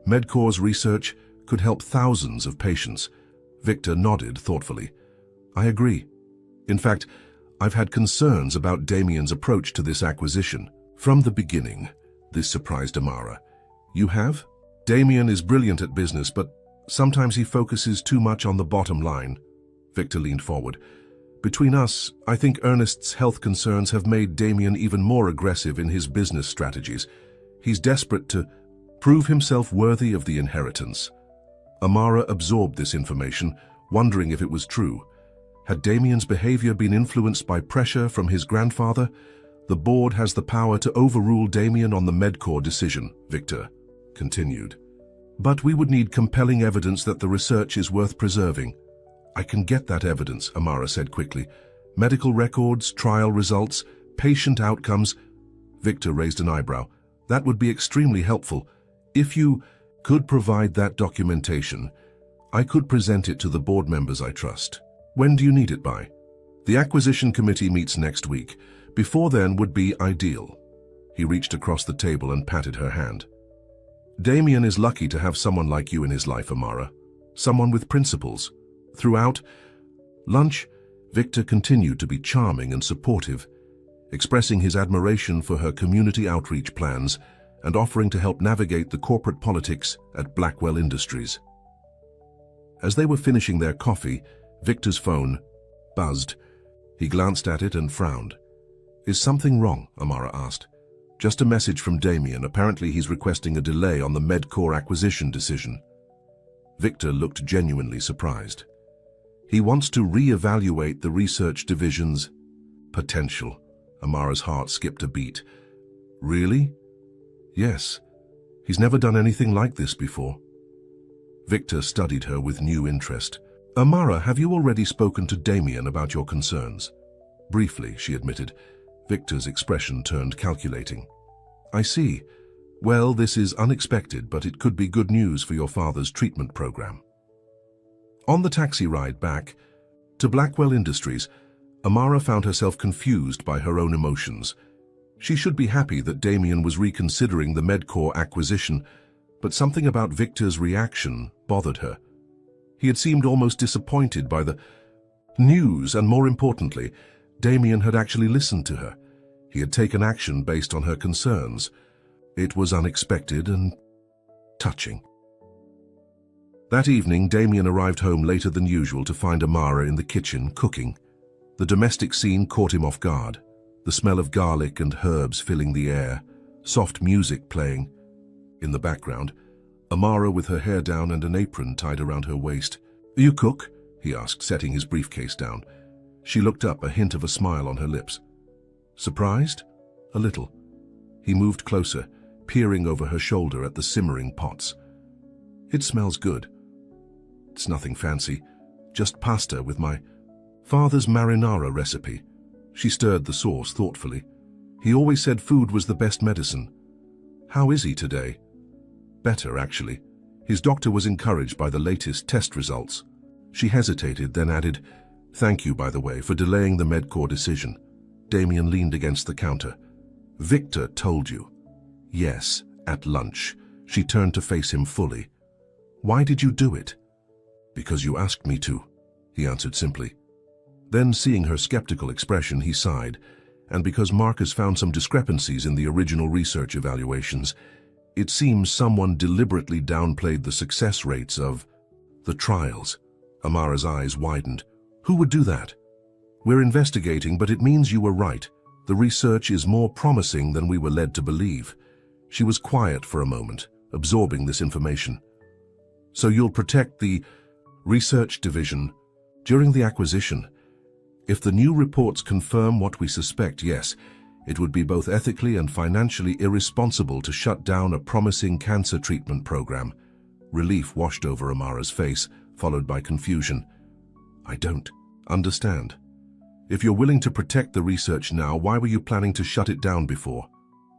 Medcore's research could help thousands of patients." Victor nodded thoughtfully. "I agree. In fact, I've had concerns about Damien's approach to this acquisition from the beginning." This surprised Amara. "You have?" "Damien is brilliant at business, but sometimes he focuses too much on the bottom line." Victor leaned forward. "Between us, I think Ernest's health concerns have made Damien even more aggressive in his business strategies. He's desperate to prove himself worthy of the inheritance." Amara absorbed this information, wondering if it was true. Had Damien's behavior been influenced by pressure from his grandfather? "The board has the power to overrule Damien on the Medcore decision," Victor continued. "But we would need compelling evidence that the research is worth preserving." "I can get that evidence," Amara said quickly. "Medical records, trial results, patient outcomes." Victor raised an eyebrow. "That would be extremely helpful. If you could provide that documentation, I could present it to the board members I trust." "When do you need it by?" "The acquisition committee meets next week. Before then would be ideal." He reached across the table and patted her hand. "Damien is lucky to have someone like you in his life, Amara. Someone with principles." Throughout lunch, Victor continued to be charming and supportive, expressing his admiration for her community outreach plans and offering to help navigate the corporate politics at Blackwell Industries. As they were finishing their coffee, Victor's phone buzzed. He glanced at it and frowned. "Is something wrong?" Amara asked. Just a message from Damien. Apparently he's requesting a delay on the Medcore acquisition decision. Victor looked genuinely surprised. He wants to re-evaluate the research division's potential. Amara's heart skipped a beat. Really? Yes. He's never done anything like this before. Victor studied her with new interest. Amara, have you already spoken to Damien about your concerns? Briefly, she admitted. Victor's expression turned calculating. I see. Well, this is unexpected, but it could be good news for your father's treatment program. On the taxi ride back to Blackwell Industries, Amara found herself confused by her own emotions. She should be happy that Damien was reconsidering the Medcore acquisition, but something about Victor's reaction bothered her. He had seemed almost disappointed by the news, and more importantly, Damien had actually listened to her. He had taken action based on her concerns. It was unexpected and touching. That evening, Damien arrived home later than usual to find Amara in the kitchen cooking. The domestic scene caught him off guard. The smell of garlic and herbs filling the air, soft music playing. In the background, Amara with her hair down and an apron tied around her waist. You cook? He asked, setting his briefcase down. She looked up, a hint of a smile on her lips. Surprised? A little. He moved closer, peering over her shoulder at the simmering pots. It smells good. It's nothing fancy, just pasta with my father's marinara recipe. She stirred the sauce thoughtfully. He always said food was the best medicine. How is he today? Better, actually. His doctor was encouraged by the latest test results. She hesitated, then added, Thank you, by the way, for delaying the Medcore decision. Damien leaned against the counter. Victor told you. Yes, at lunch. She turned to face him fully. Why did you do it? Because you asked me to, he answered simply. Then, seeing her skeptical expression, he sighed, and because Marcus found some discrepancies in the original research evaluations, it seems someone deliberately downplayed the success rates of the trials. Amara's eyes widened. Who would do that? We're investigating, but it means you were right. The research is more promising than we were led to believe. She was quiet for a moment, absorbing this information. So you'll protect the research division during the acquisition. If the new reports confirm what we suspect, yes, it would be both ethically and financially irresponsible to shut down a promising cancer treatment program. Relief washed over Amara's face, followed by confusion. I don't understand. If you're willing to protect the research now, why were you planning to shut it down before?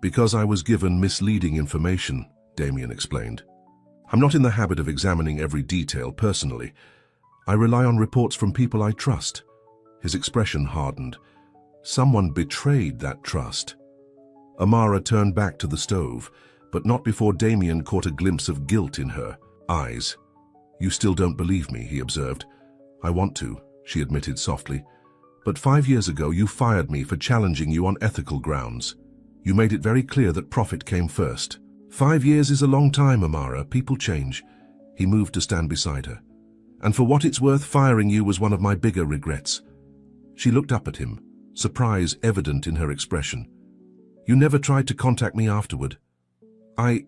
Because I was given misleading information, Damien explained. I'm not in the habit of examining every detail personally. I rely on reports from people I trust. His expression hardened. Someone betrayed that trust. Amara turned back to the stove, but not before Damien caught a glimpse of guilt in her eyes. You still don't believe me, he observed. I want to, she admitted softly. But 5 years ago you fired me for challenging you on ethical grounds. You made it very clear that profit came first. 5 years is a long time, Amara. People change. He moved to stand beside her. And for what it's worth, firing you was one of my bigger regrets. She looked up at him, surprise evident in her expression. You never tried to contact me afterward. I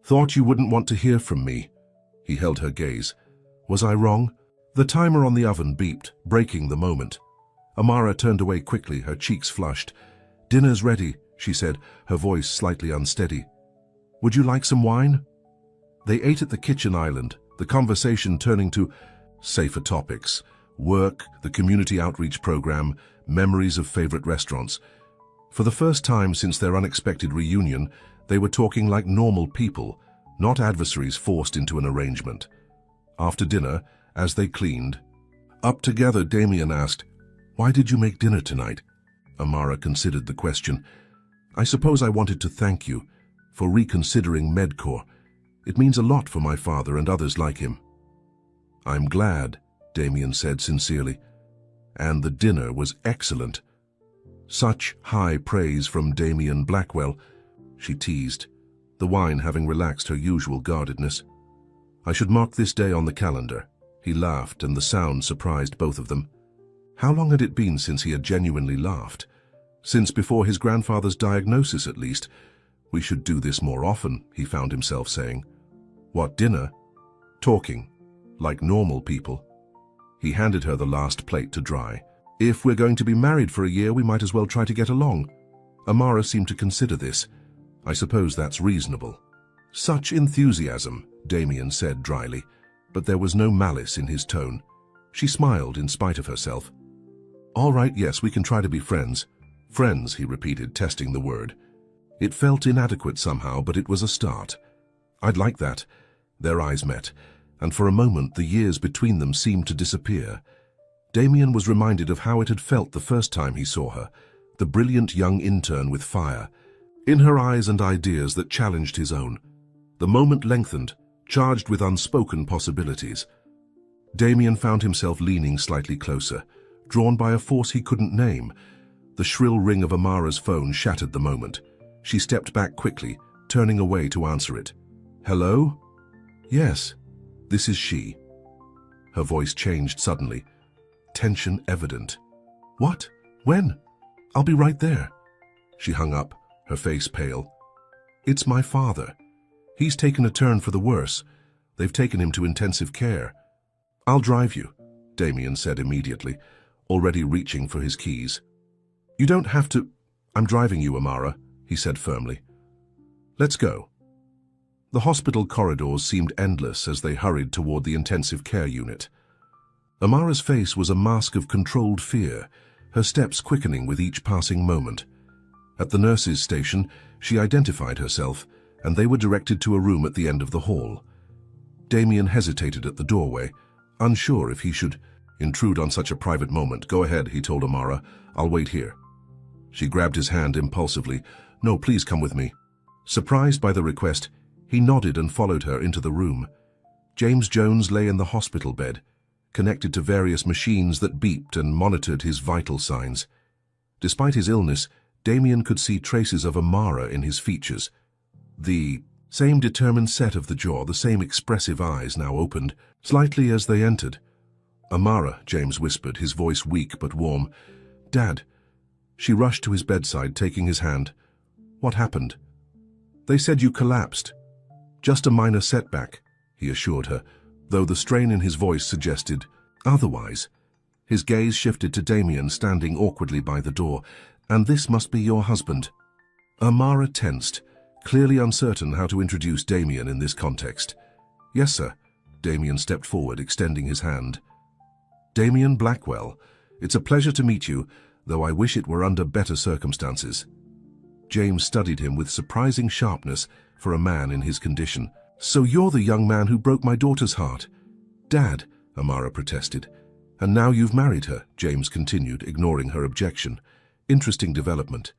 thought you wouldn't want to hear from me. He held her gaze. Was I wrong? The timer on the oven beeped, breaking the moment. Amara turned away quickly, her cheeks flushed. Dinner's ready, she said, her voice slightly unsteady. Would you like some wine? They ate at the kitchen island, the conversation turning to safer topics. Work, the community outreach program, memories of favorite restaurants. For the first time since their unexpected reunion, they were talking like normal people, not adversaries forced into an arrangement. After dinner, as they cleaned, up together, Damien asked, Why did you make dinner tonight? Amara considered the question. I suppose I wanted to thank you for reconsidering Medcore. It means a lot for my father and others like him. I'm glad, Damien said sincerely. And the dinner was excellent. Such high praise from Damien Blackwell, she teased, the wine having relaxed her usual guardedness. I should mark this day on the calendar. He laughed, and the sound surprised both of them. How long had it been since he had genuinely laughed? Since before his grandfather's diagnosis, at least. We should do this more often, he found himself saying. What, dinner? Talking. Like normal people. He handed her the last plate to dry. If we're going to be married for a year, we might as well try to get along. Amara seemed to consider this. I suppose that's reasonable. Such enthusiasm, Damien said dryly, but there was no malice in his tone. She smiled in spite of herself. All right, yes, we can try to be friends. Friends, he repeated, testing the word. It felt inadequate somehow, but it was a start. I'd like that. Their eyes met, and for a moment the years between them seemed to disappear. Damien was reminded of how it had felt the first time he saw her, the brilliant young intern with fire, in her eyes and ideas that challenged his own. The moment lengthened, charged with unspoken possibilities. Damien found himself leaning slightly closer, drawn by a force he couldn't name. The shrill ring of Amara's phone shattered the moment. She stepped back quickly, turning away to answer it. Hello? Yes, this is she. Her voice changed suddenly, tension evident. What? When? I'll be right there. She hung up, her face pale. It's my father. He's taken a turn for the worse. They've taken him to intensive care. I'll drive you, Damien said immediately, already reaching for his keys. You don't have to. I'm driving you, Amara, he said firmly. Let's go. The hospital corridors seemed endless as they hurried toward the intensive care unit. Amara's face was a mask of controlled fear, her steps quickening with each passing moment. At the nurse's station, she identified herself, and they were directed to a room at the end of the hall. Damien hesitated at the doorway, unsure if he should intrude on such a private moment. Go ahead, he told Amara. I'll wait here. She grabbed his hand impulsively. No, please come with me. Surprised by the request, he nodded and followed her into the room. James Jones lay in the hospital bed, connected to various machines that beeped and monitored his vital signs. Despite his illness, Damien could see traces of Amara in his features. The same determined set of the jaw, the same expressive eyes now opened, slightly as they entered. Amara, James whispered, his voice weak but warm. Dad. She rushed to his bedside, taking his hand. What happened? They said you collapsed. Just a minor setback, he assured her, though the strain in his voice suggested otherwise. His gaze shifted to Damien, standing awkwardly by the door. And this must be your husband. Amara tensed, clearly uncertain how to introduce Damien in this context. Yes, sir. Damien stepped forward, extending his hand. Damien Blackwell, it's a pleasure to meet you, though I wish it were under better circumstances. James studied him with surprising sharpness for a man in his condition. So you're the young man who broke my daughter's heart. Dad, Amara protested. And now you've married her, James continued, ignoring her objection. Interesting development.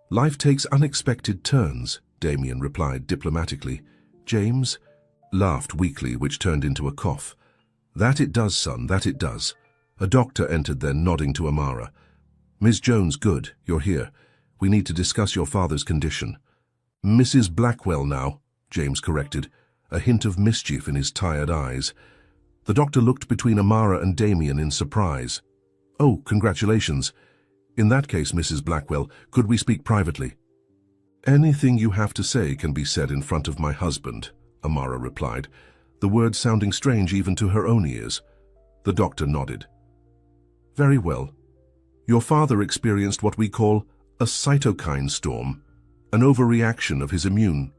Life takes unexpected turns, Damien replied diplomatically. James laughed weakly, which turned into a cough. That it does, son, that it does. A doctor entered then, nodding to Amara. Ms. Jones, good, you're here. We need to discuss your father's condition. Mrs. Blackwell now, James corrected, a hint of mischief in his tired eyes. The doctor looked between Amara and Damien in surprise. Oh, congratulations. In that case, Mrs. Blackwell, could we speak privately? Anything you have to say can be said in front of my husband, Amara replied, the words sounding strange even to her own ears. The doctor nodded. Very well. Your father experienced what we call a cytokine storm, an overreaction of his immune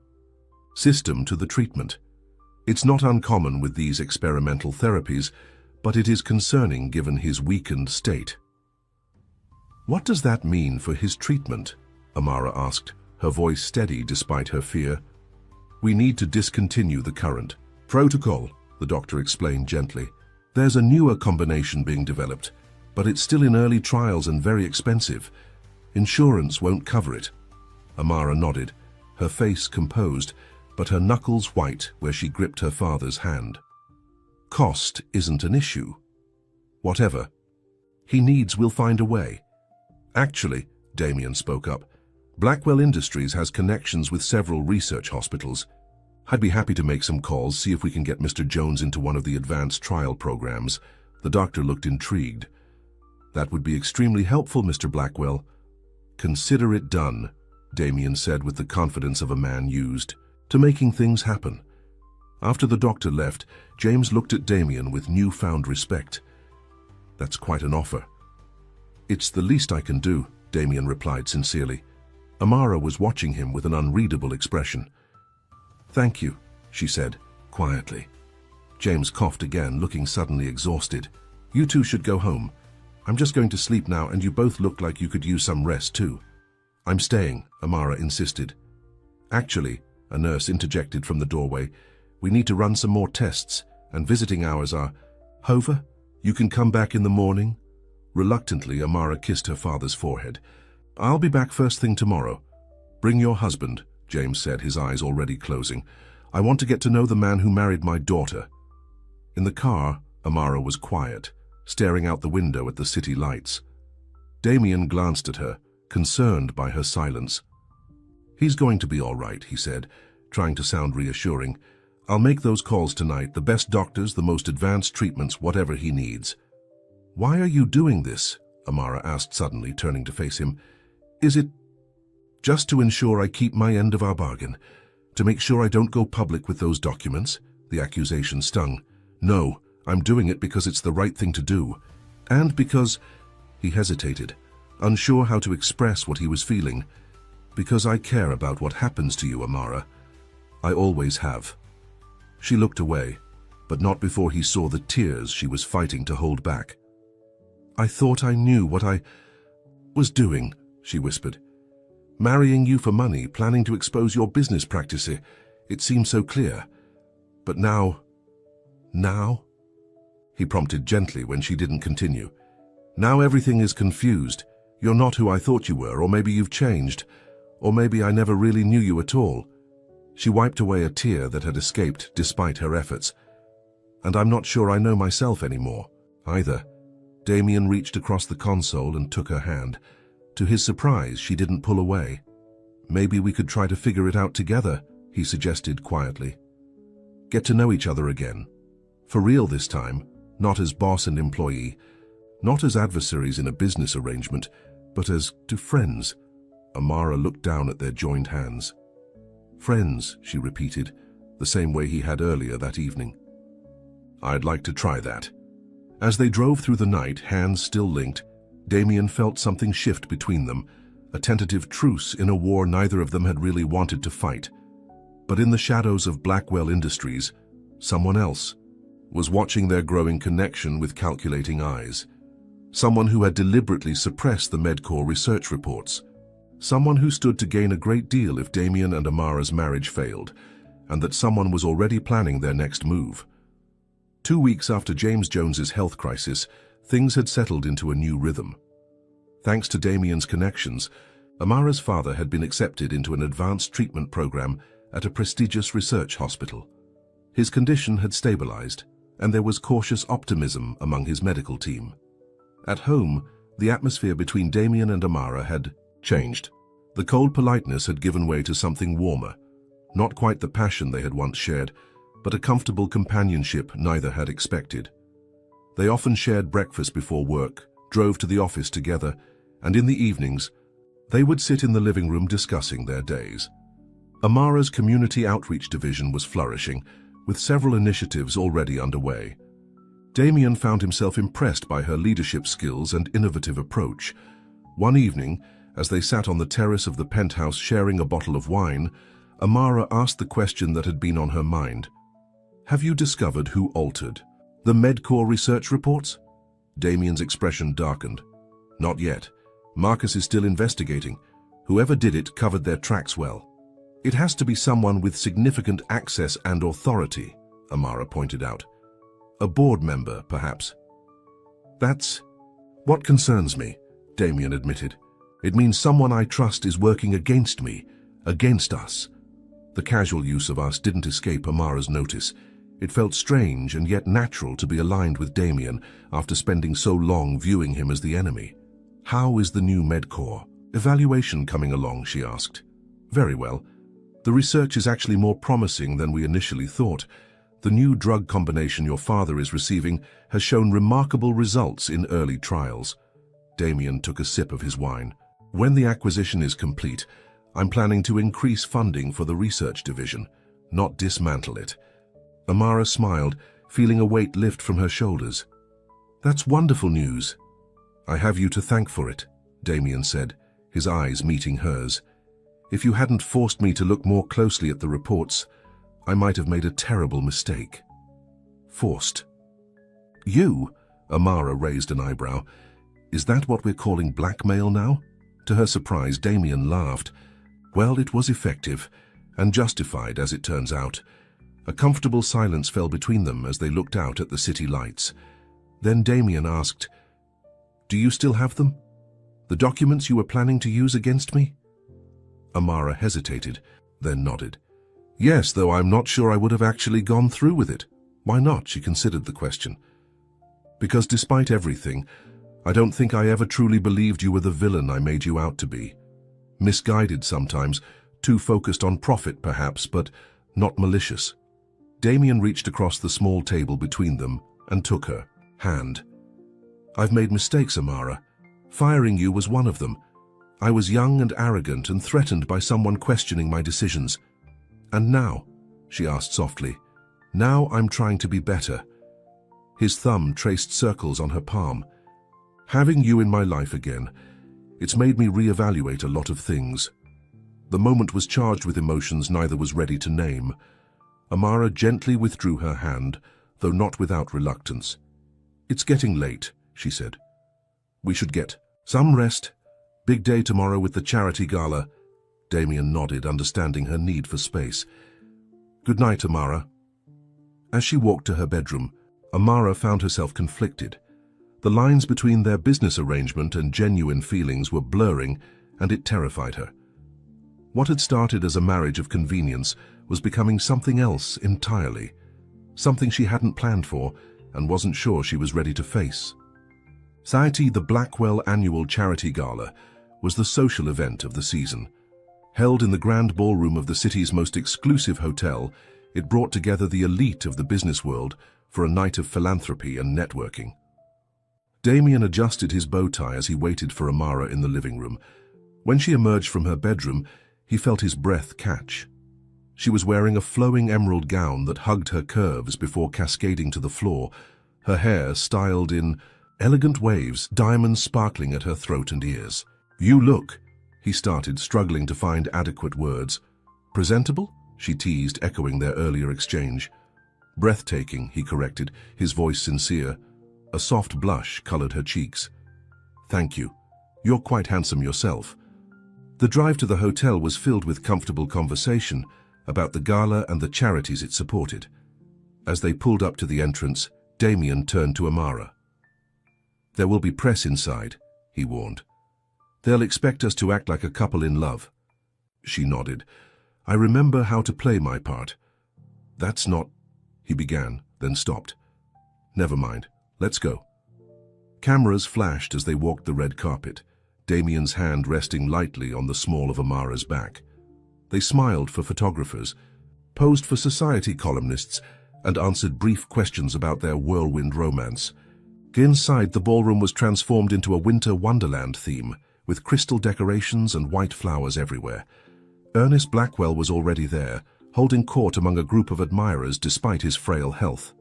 system to the treatment. It's not uncommon with these experimental therapies, but it is concerning given his weakened state. What does that mean for his treatment? Amara asked, her voice steady despite her fear. We need to discontinue the current protocol, the doctor explained gently. There's a newer combination being developed, but it's still in early trials and very expensive. Insurance won't cover it. Amara nodded, her face composed, but her knuckles white where she gripped her father's hand. Cost isn't an issue. Whatever he needs, we'll find a way. Actually, Damien spoke up, Blackwell Industries has connections with several research hospitals. I'd be happy to make some calls, see if we can get Mr. Jones into one of the advanced trial programs. The doctor looked intrigued. That would be extremely helpful, Mr. Blackwell. Consider it done, Damien said with the confidence of a man used to making things happen. After the doctor left, James looked at Damien with newfound respect. That's quite an offer. It's the least I can do, Damien replied sincerely. Amara was watching him with an unreadable expression. Thank you, she said, quietly. James coughed again, looking suddenly exhausted. You two should go home. I'm just going to sleep now, and you both look like you could use some rest too. I'm staying, Amara insisted. Actually, a nurse interjected from the doorway, we need to run some more tests, and visiting hours are... Hover, you can come back in the morning? Reluctantly, Amara kissed her father's forehead. I'll be back first thing tomorrow. Bring your husband, James said, his eyes already closing. I want to get to know the man who married my daughter. In the car, Amara was quiet, staring out the window at the city lights. Damien glanced at her, concerned by her silence. He's going to be all right, he said, trying to sound reassuring. I'll make those calls tonight, the best doctors, the most advanced treatments, whatever he needs. Why are you doing this? Amara asked suddenly, turning to face him. Is it just to ensure I keep my end of our bargain? To make sure I don't go public with those documents? The accusation stung. No, I'm doing it because it's the right thing to do. And because... He hesitated, unsure how to express what he was feeling. Because I care about what happens to you, Amara. I always have. She looked away, but not before he saw the tears she was fighting to hold back. I thought I knew what I was doing, she whispered. Marrying you for money, planning to expose your business practices. It seemed so clear. But now... Now? He prompted gently when she didn't continue. Now everything is confused. You're not who I thought you were, or maybe you've changed. Or maybe I never really knew you at all. She wiped away a tear that had escaped despite her efforts. And I'm not sure I know myself anymore, either. Damien reached across the console and took her hand. To his surprise, she didn't pull away. Maybe we could try to figure it out together, he suggested quietly. Get to know each other again. For real this time, not as boss and employee, not as adversaries in a business arrangement, but as to friends. Amara looked down at their joined hands. Friends, she repeated, the same way he had earlier that evening. I'd like to try that. As they drove through the night, hands still linked, Damien felt something shift between them, a tentative truce in a war neither of them had really wanted to fight. But in the shadows of Blackwell Industries, someone else was watching their growing connection with calculating eyes. Someone who had deliberately suppressed the Medcorps research reports. Someone who stood to gain a great deal if Damien and Amara's marriage failed, and that someone was already planning their next move. 2 weeks after James Jones's health crisis, things had settled into a new rhythm. Thanks to Damien's connections, Amara's father had been accepted into an advanced treatment program at a prestigious research hospital. His condition had stabilized, and there was cautious optimism among his medical team. At home, the atmosphere between Damien and Amara had changed. The cold politeness had given way to something warmer, not quite the passion they had once shared, but a comfortable companionship neither had expected. They often shared breakfast before work, drove to the office together, and in the evenings, they would sit in the living room discussing their days. Amara's community outreach division was flourishing, with several initiatives already underway. Damien found himself impressed by her leadership skills and innovative approach. One evening, as they sat on the terrace of the penthouse sharing a bottle of wine, Amara asked the question that had been on her mind. Have you discovered who altered the Medcorps research reports? Damien's expression darkened. Not yet. Marcus is still investigating. Whoever did it covered their tracks well. It has to be someone with significant access and authority, Amara pointed out. A board member, perhaps. That's what concerns me, Damien admitted. It means someone I trust is working against me, against us. The casual use of us didn't escape Amara's notice. It felt strange and yet natural to be aligned with Damien after spending so long viewing him as the enemy. How is the new Medcorps evaluation coming along, she asked. Very well. The research is actually more promising than we initially thought. The new drug combination your father is receiving has shown remarkable results in early trials. Damien took a sip of his wine. When the acquisition is complete, I'm planning to increase funding for the research division, not dismantle it. Amara smiled, feeling a weight lift from her shoulders. That's wonderful news. I have you to thank for it, Damien said, his eyes meeting hers. If you hadn't forced me to look more closely at the reports, I might have made a terrible mistake. Forced? You? Amara raised an eyebrow. Is that what we're calling blackmail now? To her surprise, Damien laughed. Well, it was effective, and justified as it turns out. A comfortable silence fell between them as they looked out at the city lights. Then Damien asked, "Do you still have them? The documents you were planning to use against me?" Amara hesitated, then nodded. Yes, though I'm not sure I would have actually gone through with it. Why not? She considered the question. Because despite everything, I don't think I ever truly believed you were the villain I made you out to be. Misguided sometimes, too focused on profit perhaps, but not malicious. Damien reached across the small table between them and took her hand. I've made mistakes, Amara. Firing you was one of them. I was young and arrogant and threatened by someone questioning my decisions. And now, she asked softly, now I'm trying to be better. His thumb traced circles on her palm. Having you in my life again, it's made me reevaluate a lot of things. The moment was charged with emotions neither was ready to name. Amara gently withdrew her hand, though not without reluctance. It's getting late, she said. We should get some rest. Big day tomorrow with the charity gala. Damien nodded, understanding her need for space. Good night, Amara. As she walked to her bedroom, Amara found herself conflicted. The lines between their business arrangement and genuine feelings were blurring, and it terrified her. What had started as a marriage of convenience was becoming something else entirely, something she hadn't planned for and wasn't sure she was ready to face. Society, the Blackwell Annual Charity Gala, was the social event of the season. Held in the grand ballroom of the city's most exclusive hotel, it brought together the elite of the business world for a night of philanthropy and networking. Damien adjusted his bow tie as he waited for Amara in the living room. When she emerged from her bedroom, he felt his breath catch. She was wearing a flowing emerald gown that hugged her curves before cascading to the floor, her hair styled in elegant waves, diamonds sparkling at her throat and ears. You look, he started, struggling to find adequate words. Presentable? She teased, echoing their earlier exchange. Breathtaking, he corrected, his voice sincere. A soft blush colored her cheeks. Thank you. You're quite handsome yourself. The drive to the hotel was filled with comfortable conversation about the gala and the charities it supported. As they pulled up to the entrance, Damien turned to Amara. There will be press inside, he warned. They'll expect us to act like a couple in love. She nodded. I remember how to play my part. That's not, he began, then stopped. Never mind, let's go. Cameras flashed as they walked the red carpet, Damien's hand resting lightly on the small of Amara's back. They smiled for photographers, posed for society columnists, and answered brief questions about their whirlwind romance. Inside, the ballroom was transformed into a winter wonderland theme, with crystal decorations and white flowers everywhere. Ernest Blackwell was already there, holding court among a group of admirers despite his frail health.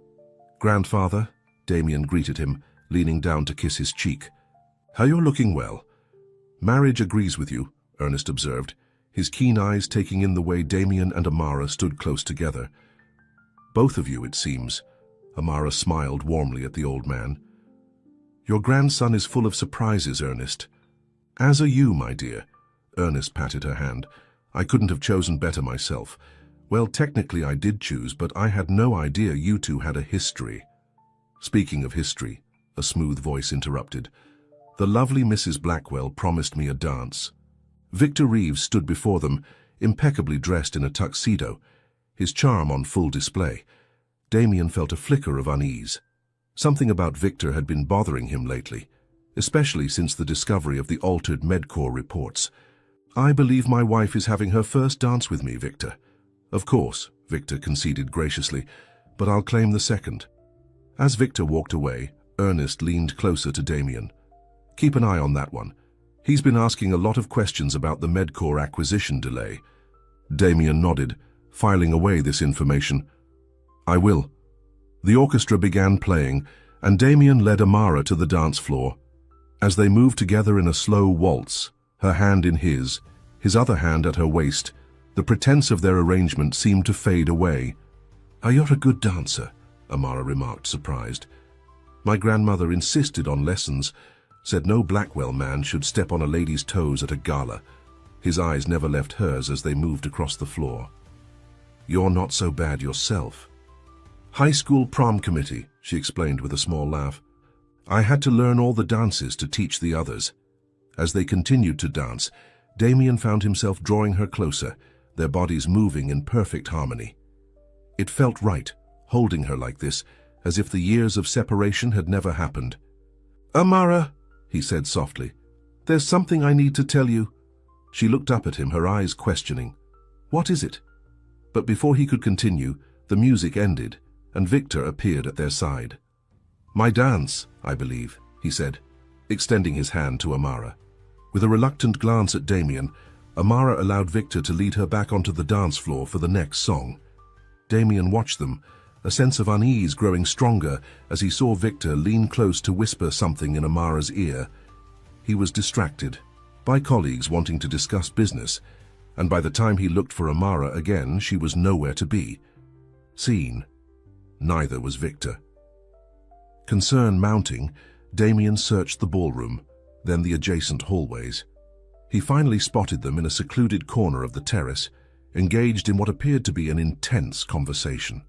Grandfather, Damien greeted him, leaning down to kiss his cheek. How you're looking well. Marriage agrees with you, Ernest observed, his keen eyes taking in the way Damien and Amara stood close together. Both of you, it seems. Amara smiled warmly at the old man. Your grandson is full of surprises, Ernest. As are you, my dear. Ernest patted her hand. I couldn't have chosen better myself. Well, technically I did choose, but I had no idea you two had a history. Speaking of history, a smooth voice interrupted. The lovely Mrs. Blackwell promised me a dance. Victor Reeves stood before them, impeccably dressed in a tuxedo, his charm on full display. Damien felt a flicker of unease. Something about Victor had been bothering him lately, especially since the discovery of the altered MedCorps reports. I believe my wife is having her first dance with me, Victor. Of course, Victor conceded graciously, but I'll claim the second. As Victor walked away, Ernest leaned closer to Damien. Keep an eye on that one. He's been asking a lot of questions about the Medcore acquisition delay. Damien nodded, filing away this information. I will. The orchestra began playing, and Damien led Amara to the dance floor. As they moved together in a slow waltz, her hand in his other hand at her waist, the pretense of their arrangement seemed to fade away. You're a good dancer, Amara remarked, surprised. My grandmother insisted on lessons, said no Blackwell man should step on a lady's toes at a gala. His eyes never left hers as they moved across the floor. You're not so bad yourself. High school prom committee, she explained with a small laugh. I had to learn all the dances to teach the others. As they continued to dance, Damien found himself drawing her closer, their bodies moving in perfect harmony. It felt right, holding her like this, as if the years of separation had never happened. Amara, he said softly, there's something I need to tell you. She looked up at him, her eyes questioning. What is it? But before he could continue, the music ended, and Victor appeared at their side. My dance, I believe, he said, extending his hand to Amara. With a reluctant glance at Damien, Amara allowed Victor to lead her back onto the dance floor for the next song. Damien watched them, a sense of unease growing stronger as he saw Victor lean close to whisper something in Amara's ear. He was distracted by colleagues wanting to discuss business, and by the time he looked for Amara again, she was nowhere to be seen. Neither was Victor. Concern mounting, Damien searched the ballroom, then the adjacent hallways. He finally spotted them in a secluded corner of the terrace, engaged in what appeared to be an intense conversation.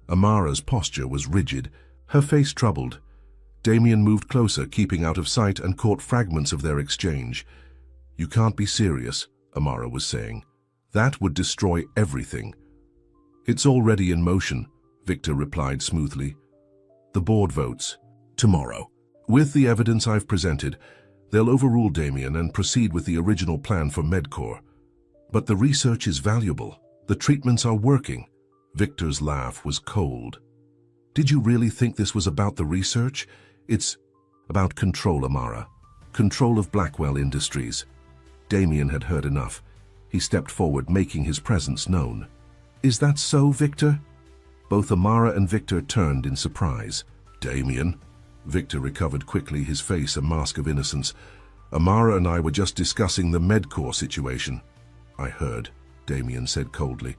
Amara's posture was rigid, her face troubled. Damien moved closer, keeping out of sight, and caught fragments of their exchange. You can't be serious, Amara was saying. That would destroy everything. It's already in motion, Victor replied smoothly. The board votes tomorrow. With the evidence I've presented, they'll overrule Damien and proceed with the original plan for Medcore. But the research is valuable. The treatments are working. Victor's laugh was cold. Did you really think this was about the research? It's about control, Amara. Control of Blackwell Industries. Damien had heard enough. He stepped forward, making his presence known. Is that so, Victor? Both Amara and Victor turned in surprise. Damien? Victor recovered quickly, his face a mask of innocence. Amara and I were just discussing the Medcore situation. I heard, Damien said coldly.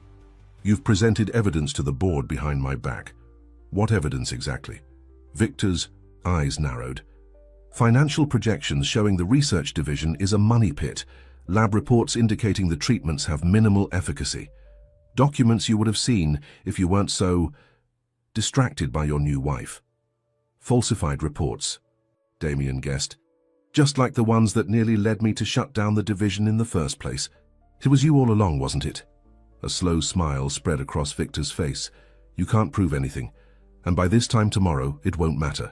You've presented evidence to the board behind my back. What evidence exactly? Victor's eyes narrowed. Financial projections showing the research division is a money pit. Lab reports indicating the treatments have minimal efficacy. Documents you would have seen if you weren't so distracted by your new wife. Falsified reports, Damien guessed. Just like the ones that nearly led me to shut down the division in the first place. It was you all along, wasn't it? A slow smile spread across Victor's face. You can't prove anything, and by this time tomorrow, it won't matter.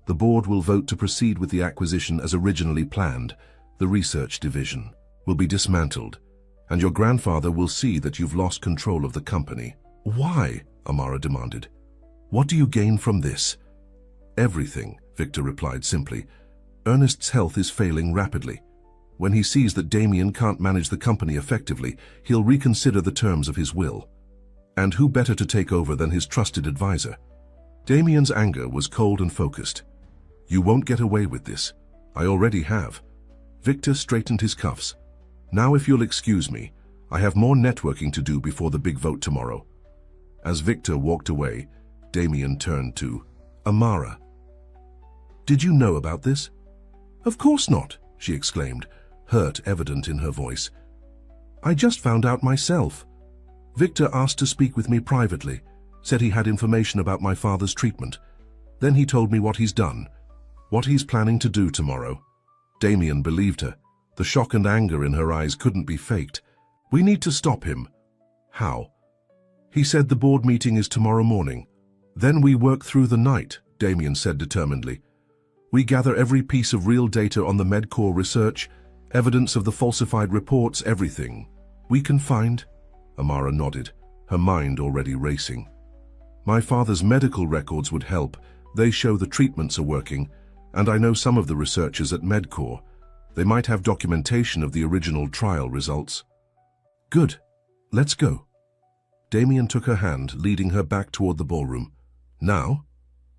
The board will vote to proceed with the acquisition as originally planned. The research division will be dismantled, and your grandfather will see that you've lost control of the company. Why? Amara demanded. What do you gain from this? Everything, Victor replied simply. Ernest's health is failing rapidly. When he sees that Damien can't manage the company effectively, he'll reconsider the terms of his will. And who better to take over than his trusted advisor? Damien's anger was cold and focused. You won't get away with this. I already have. Victor straightened his cuffs. Now if you'll excuse me, I have more networking to do before the big vote tomorrow. As Victor walked away, Damien turned to Amara. Did you know about this? Of course not, she exclaimed, hurt evident in her voice. I just found out myself. Victor asked to speak with me privately, said he had information about my father's treatment. Then he told me what he's done, what he's planning to do tomorrow. Damien believed her. The shock and anger in her eyes couldn't be faked. We need to stop him. How? He said the board meeting is tomorrow morning. Then we work through the night, Damien said determinedly. We gather every piece of real data on the Medcore research, evidence of the falsified reports, everything. We can find? Amara nodded, her mind already racing. My father's medical records would help. They show the treatments are working, and I know some of the researchers at Medcore. They might have documentation of the original trial results. Good. Let's go. Damien took her hand, leading her back toward the ballroom. Now?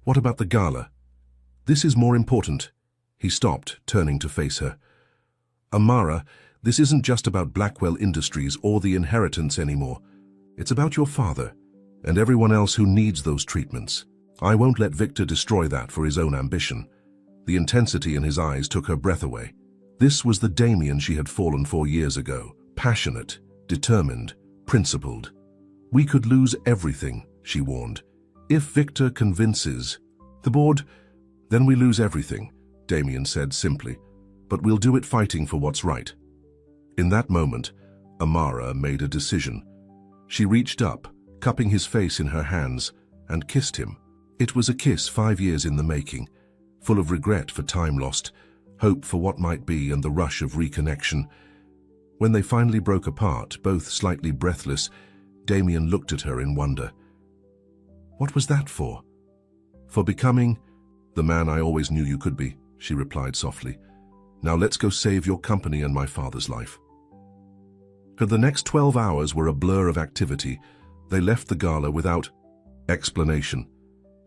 What about the gala? This is more important. He stopped, turning to face her. Amara, this isn't just about Blackwell Industries or the inheritance anymore. It's about your father and everyone else who needs those treatments. I won't let Victor destroy that for his own ambition. The intensity in his eyes took her breath away. This was the Damien she had fallen for years ago. Passionate, determined, principled. We could lose everything, she warned. If Victor convinces the board, then we lose everything, Damien said simply. But we'll do it fighting for what's right. In that moment, Amara made a decision. She reached up, cupping his face in her hands, and kissed him. It was a kiss 5 years in the making, full of regret for time lost, hope for what might be, and the rush of reconnection. When they finally broke apart, both slightly breathless, Damien looked at her in wonder. What was that for? For becoming the man I always knew you could be, she replied softly. Now let's go save your company and my father's life. For the next 12 hours were a blur of activity. They left the gala without explanation,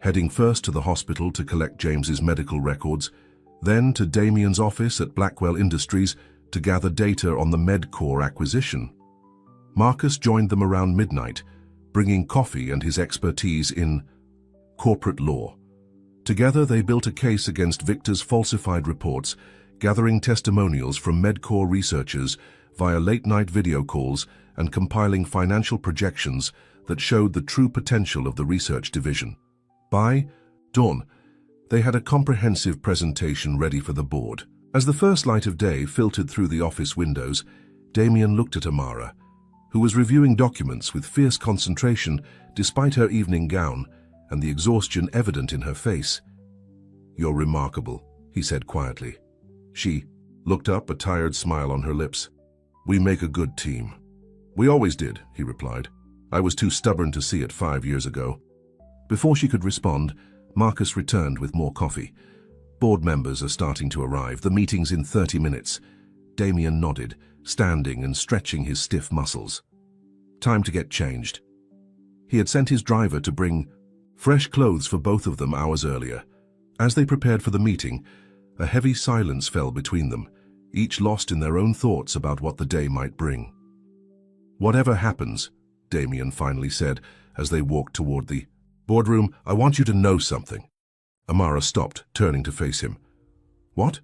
heading first to the hospital to collect James's medical records, then to Damien's office at Blackwell Industries to gather data on the MedCore acquisition. Marcus joined them around midnight, bringing coffee and his expertise in corporate law. Together they built a case against Victor's falsified reports, gathering testimonials from MedCore researchers via late-night video calls and compiling financial projections that showed the true potential of the research division. By dawn, they had a comprehensive presentation ready for the board. As the first light of day filtered through the office windows, Damien looked at Amara, who was reviewing documents with fierce concentration despite her evening gown and the exhaustion evident in her face. "You're remarkable," he said quietly. She looked up, a tired smile on her lips. "We make a good team." "We always did," he replied. "I was too stubborn to see it 5 years ago." Before she could respond, Marcus returned with more coffee. "Board members are starting to arrive. The meeting's in 30 minutes. Damien nodded, standing and stretching his stiff muscles. Time to get changed. He had sent his driver to bring fresh clothes for both of them hours earlier. As they prepared for the meeting, a heavy silence fell between them, each lost in their own thoughts about what the day might bring. "Whatever happens," Damien finally said as they walked toward the boardroom, "I want you to know something." Amara stopped, turning to face him. "What?"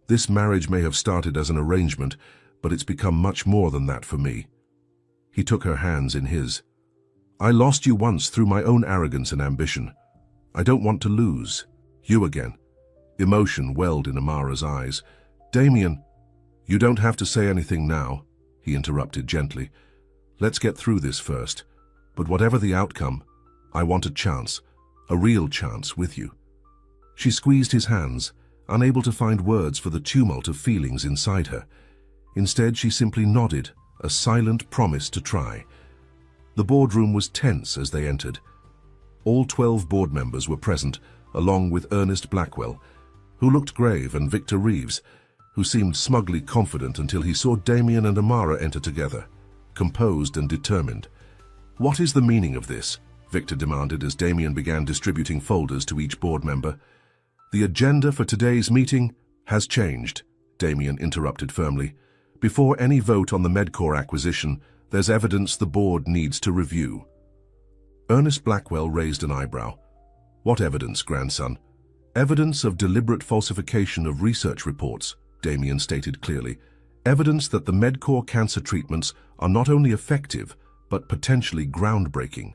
"This marriage may have started as an arrangement, but it's become much more than that for me." He took her hands in his. "I lost you once through my own arrogance and ambition. I don't want to lose you again." Emotion welled in Amara's eyes. "Damien, you don't have to say anything now," he interrupted gently. "Let's get through this first. But whatever the outcome, I want a chance, a real chance with you." She squeezed his hands, unable to find words for the tumult of feelings inside her. Instead, she simply nodded, a silent promise to try. The boardroom was tense as they entered. All 12 board members were present, along with Ernest Blackwell, who looked grave, and Victor Reeves, who seemed smugly confident until he saw Damien and Amara enter together, composed and determined. "What is the meaning of this?" Victor demanded as Damien began distributing folders to each board member. "The agenda for today's meeting has changed," Damien interrupted firmly. "Before any vote on the MedCore acquisition, there's evidence the board needs to review." Ernest Blackwell raised an eyebrow. "What evidence, grandson?" "Evidence of deliberate falsification of research reports," Damien stated clearly. "Evidence that the MedCore cancer treatments are not only effective, but potentially groundbreaking.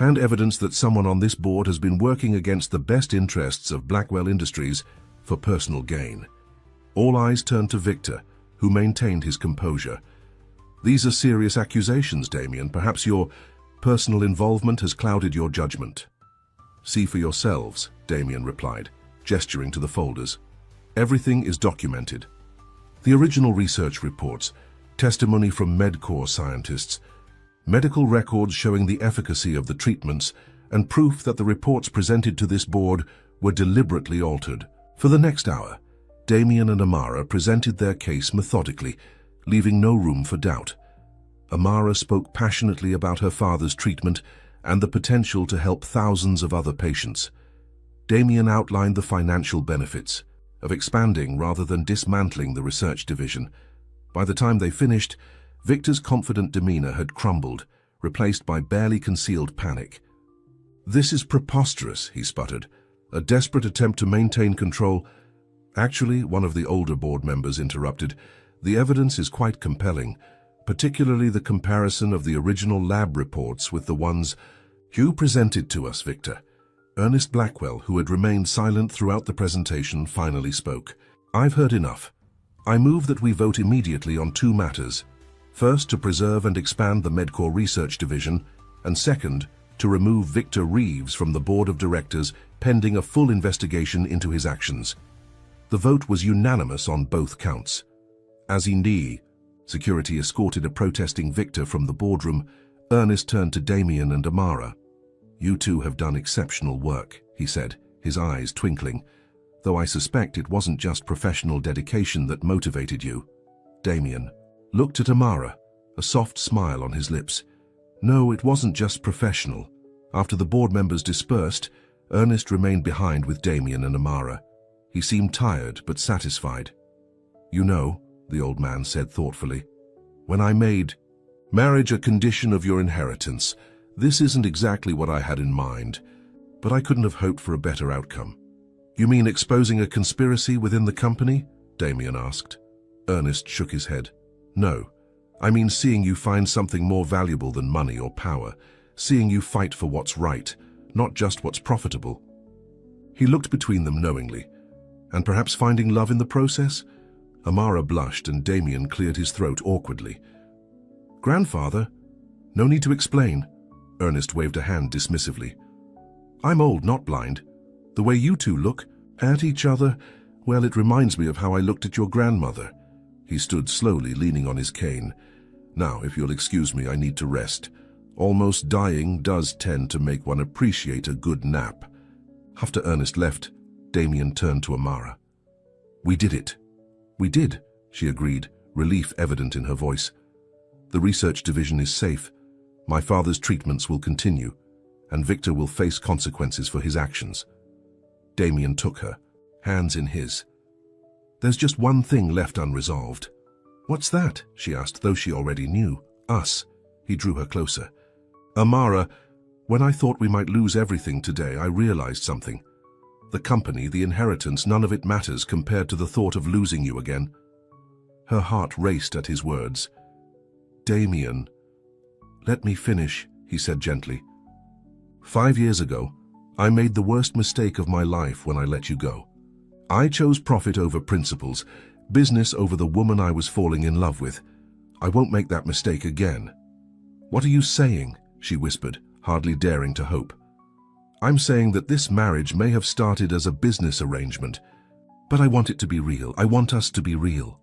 And evidence that someone on this board has been working against the best interests of Blackwell Industries for personal gain." All eyes turned to Victor, who maintained his composure. "These are serious accusations, Damien. Perhaps your personal involvement has clouded your judgment." "See for yourselves," Damien replied, gesturing to the folders. "Everything is documented. The original research reports, testimony from MedCore scientists, medical records showing the efficacy of the treatments, and proof that the reports presented to this board were deliberately altered." For the next hour, Damien and Amara presented their case methodically, leaving no room for doubt. Amara spoke passionately about her father's treatment and the potential to help thousands of other patients. Damien outlined the financial benefits of expanding rather than dismantling the research division. By the time they finished, Victor's confident demeanor had crumbled, replaced by barely concealed panic. "This is preposterous," he sputtered. "A desperate attempt to maintain control." Actually, one of the older board members interrupted. "The evidence is quite compelling, particularly the comparison of the original lab reports with the ones you presented to us, Victor." Ernest Blackwell, who had remained silent throughout the presentation, finally spoke. "I've heard enough. I move that we vote immediately on two matters. First, to preserve and expand the MedCore Research Division, and second, to remove Victor Reeves from the Board of Directors pending a full investigation into his actions." The vote was unanimous on both counts. As security escorted a protesting Victor from the boardroom, Ernest turned to Damien and Amara. "You two have done exceptional work," he said, his eyes twinkling, "though I suspect it wasn't just professional dedication that motivated you." Damien looked at Amara, a soft smile on his lips. "No, it wasn't just professional." After the board members dispersed, Ernest remained behind with Damien and Amara. He seemed tired but satisfied. "You know," the old man said thoughtfully, "when I made marriage a condition of your inheritance, this isn't exactly what I had in mind, but I couldn't have hoped for a better outcome." "You mean exposing a conspiracy within the company?" Damien asked. Ernest shook his head. "No, I mean seeing you find something more valuable than money or power, seeing you fight for what's right, not just what's profitable." He looked between them knowingly. "And perhaps finding love in the process?" Amara blushed and Damien cleared his throat awkwardly. "Grandfather, no need to explain." Ernest waved a hand dismissively. "I'm old, not blind. The way you two look at each other, well, it reminds me of how I looked at your grandmother." He stood slowly, leaning on his cane. "Now, if you'll excuse me, I need to rest. Almost dying does tend to make one appreciate a good nap." After Ernest left, Damien turned to Amara. "We did it." "We did," she agreed, relief evident in her voice. "The research division is safe. My father's treatments will continue, and Victor will face consequences for his actions." Damien took her, hands in his. "There's just one thing left unresolved." "What's that?" she asked, though she already knew. "Us." He drew her closer. "Amara, when I thought we might lose everything today, I realized something. The company, the inheritance, none of it matters compared to the thought of losing you again." Her heart raced at his words. "Damien, let me finish," he said gently. 5 years ago, I made the worst mistake of my life when I let you go. I chose profit over principles, business over the woman I was falling in love with. I won't make that mistake again." "What are you saying?" she whispered, hardly daring to hope. "I'm saying that this marriage may have started as a business arrangement, but I want it to be real. I want us to be real."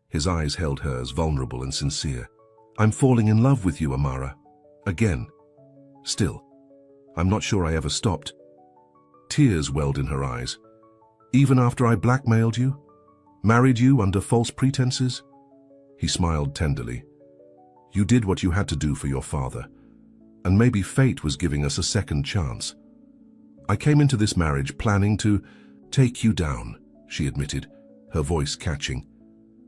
His eyes held hers, vulnerable and sincere. "I'm falling in love with you, Amara. Again. Still, I'm not sure I ever stopped." Tears welled in her eyes. "Even after I blackmailed you? Married you under false pretenses?" He smiled tenderly. "You did what you had to do for your father, and maybe fate was giving us a second chance. I came into this marriage planning to take you down," she admitted, her voice catching.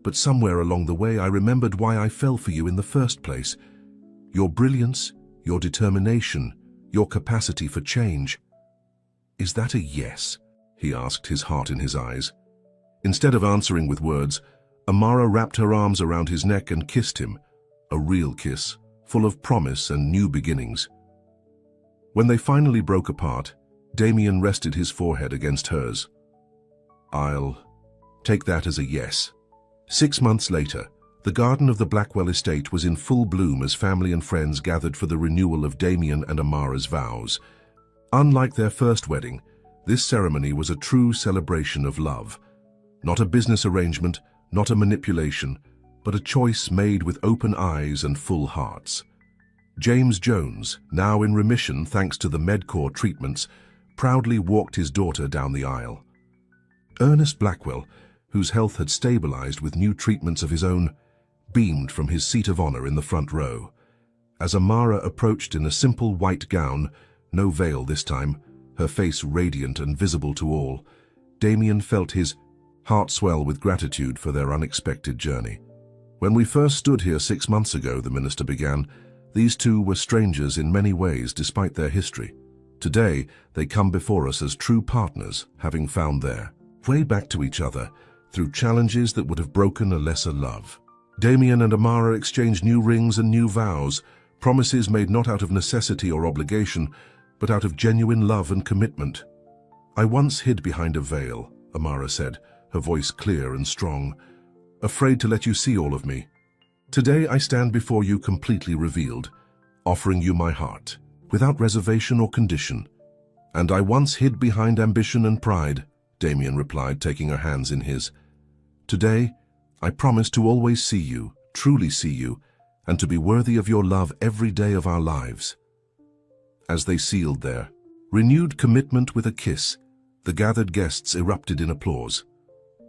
"But somewhere along the way I remembered why I fell for you in the first place. Your brilliance, your determination, your capacity for change." "Is that a yes?" he asked, his heart in his eyes. Instead of answering with words, Amara wrapped her arms around his neck and kissed him, a real kiss, full of promise and new beginnings. When they finally broke apart, Damien rested his forehead against hers. "I'll take that as a yes." 6 months later, the garden of the Blackwell estate was in full bloom as family and friends gathered for the renewal of Damien and Amara's vows. Unlike their first wedding, this ceremony was a true celebration of love. Not a business arrangement, not a manipulation, but a choice made with open eyes and full hearts. James Jones, now in remission thanks to the MedCore treatments, proudly walked his daughter down the aisle. Ernest Blackwell, whose health had stabilized with new treatments of his own, beamed from his seat of honor in the front row. As Amara approached in a simple white gown, no veil this time, her face radiant and visible to all, Damien felt his heart swell with gratitude for their unexpected journey. "When we first stood here 6 months ago," the minister began, "these two were strangers in many ways despite their history. Today, they come before us as true partners, having found their way back to each other through challenges that would have broken a lesser love." Damien and Amara exchanged new rings and new vows, promises made not out of necessity or obligation, but out of genuine love and commitment. "I once hid behind a veil," Amara said, her voice clear and strong, "afraid to let you see all of me. Today I stand before you completely revealed, offering you my heart, without reservation or condition." "And I once hid behind ambition and pride," Damien replied, taking her hands in his. "Today, I promise to always see you, truly see you, and to be worthy of your love every day of our lives." As they sealed their renewed commitment with a kiss, the gathered guests erupted in applause.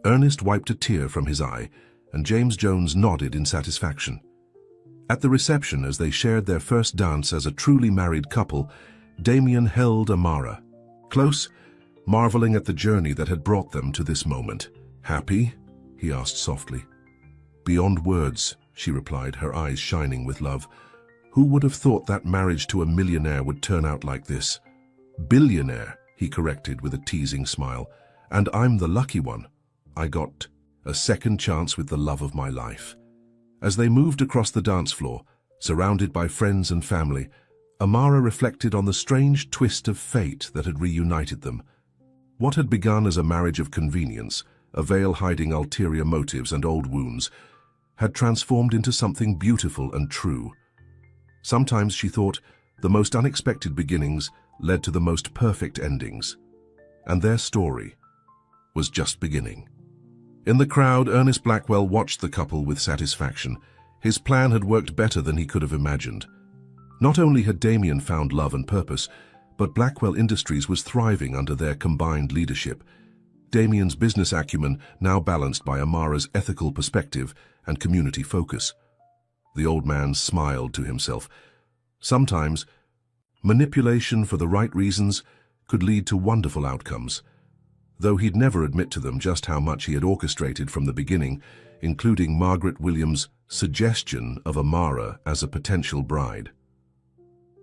Ernest wiped a tear from his eye, and James Jones nodded in satisfaction. At the reception, as they shared their first dance as a truly married couple, Damien held Amara close, marveling at the journey that had brought them to this moment. "Happy?" he asked softly. "Beyond words," she replied, her eyes shining with love. "Who would have thought that marriage to a millionaire would turn out like this?" "Billionaire," he corrected with a teasing smile. "And I'm the lucky one. I got a second chance with the love of my life." As they moved across the dance floor, surrounded by friends and family, Amara reflected on the strange twist of fate that had reunited them. What had begun as a marriage of convenience, a veil hiding ulterior motives and old wounds, had transformed into something beautiful and true. Sometimes, she thought, the most unexpected beginnings led to the most perfect endings. And their story was just beginning. In the crowd, Ernest Blackwell watched the couple with satisfaction. His plan had worked better than he could have imagined. Not only had Damien found love and purpose, but Blackwell Industries was thriving under their combined leadership. Damien's business acumen now balanced by Amara's ethical perspective and community focus. The old man smiled to himself. Sometimes, manipulation for the right reasons could lead to wonderful outcomes, though he'd never admit to them just how much he had orchestrated from the beginning, including Margaret Williams' suggestion of Amara as a potential bride.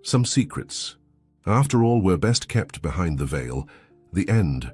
Some secrets, after all, were best kept behind the veil. The end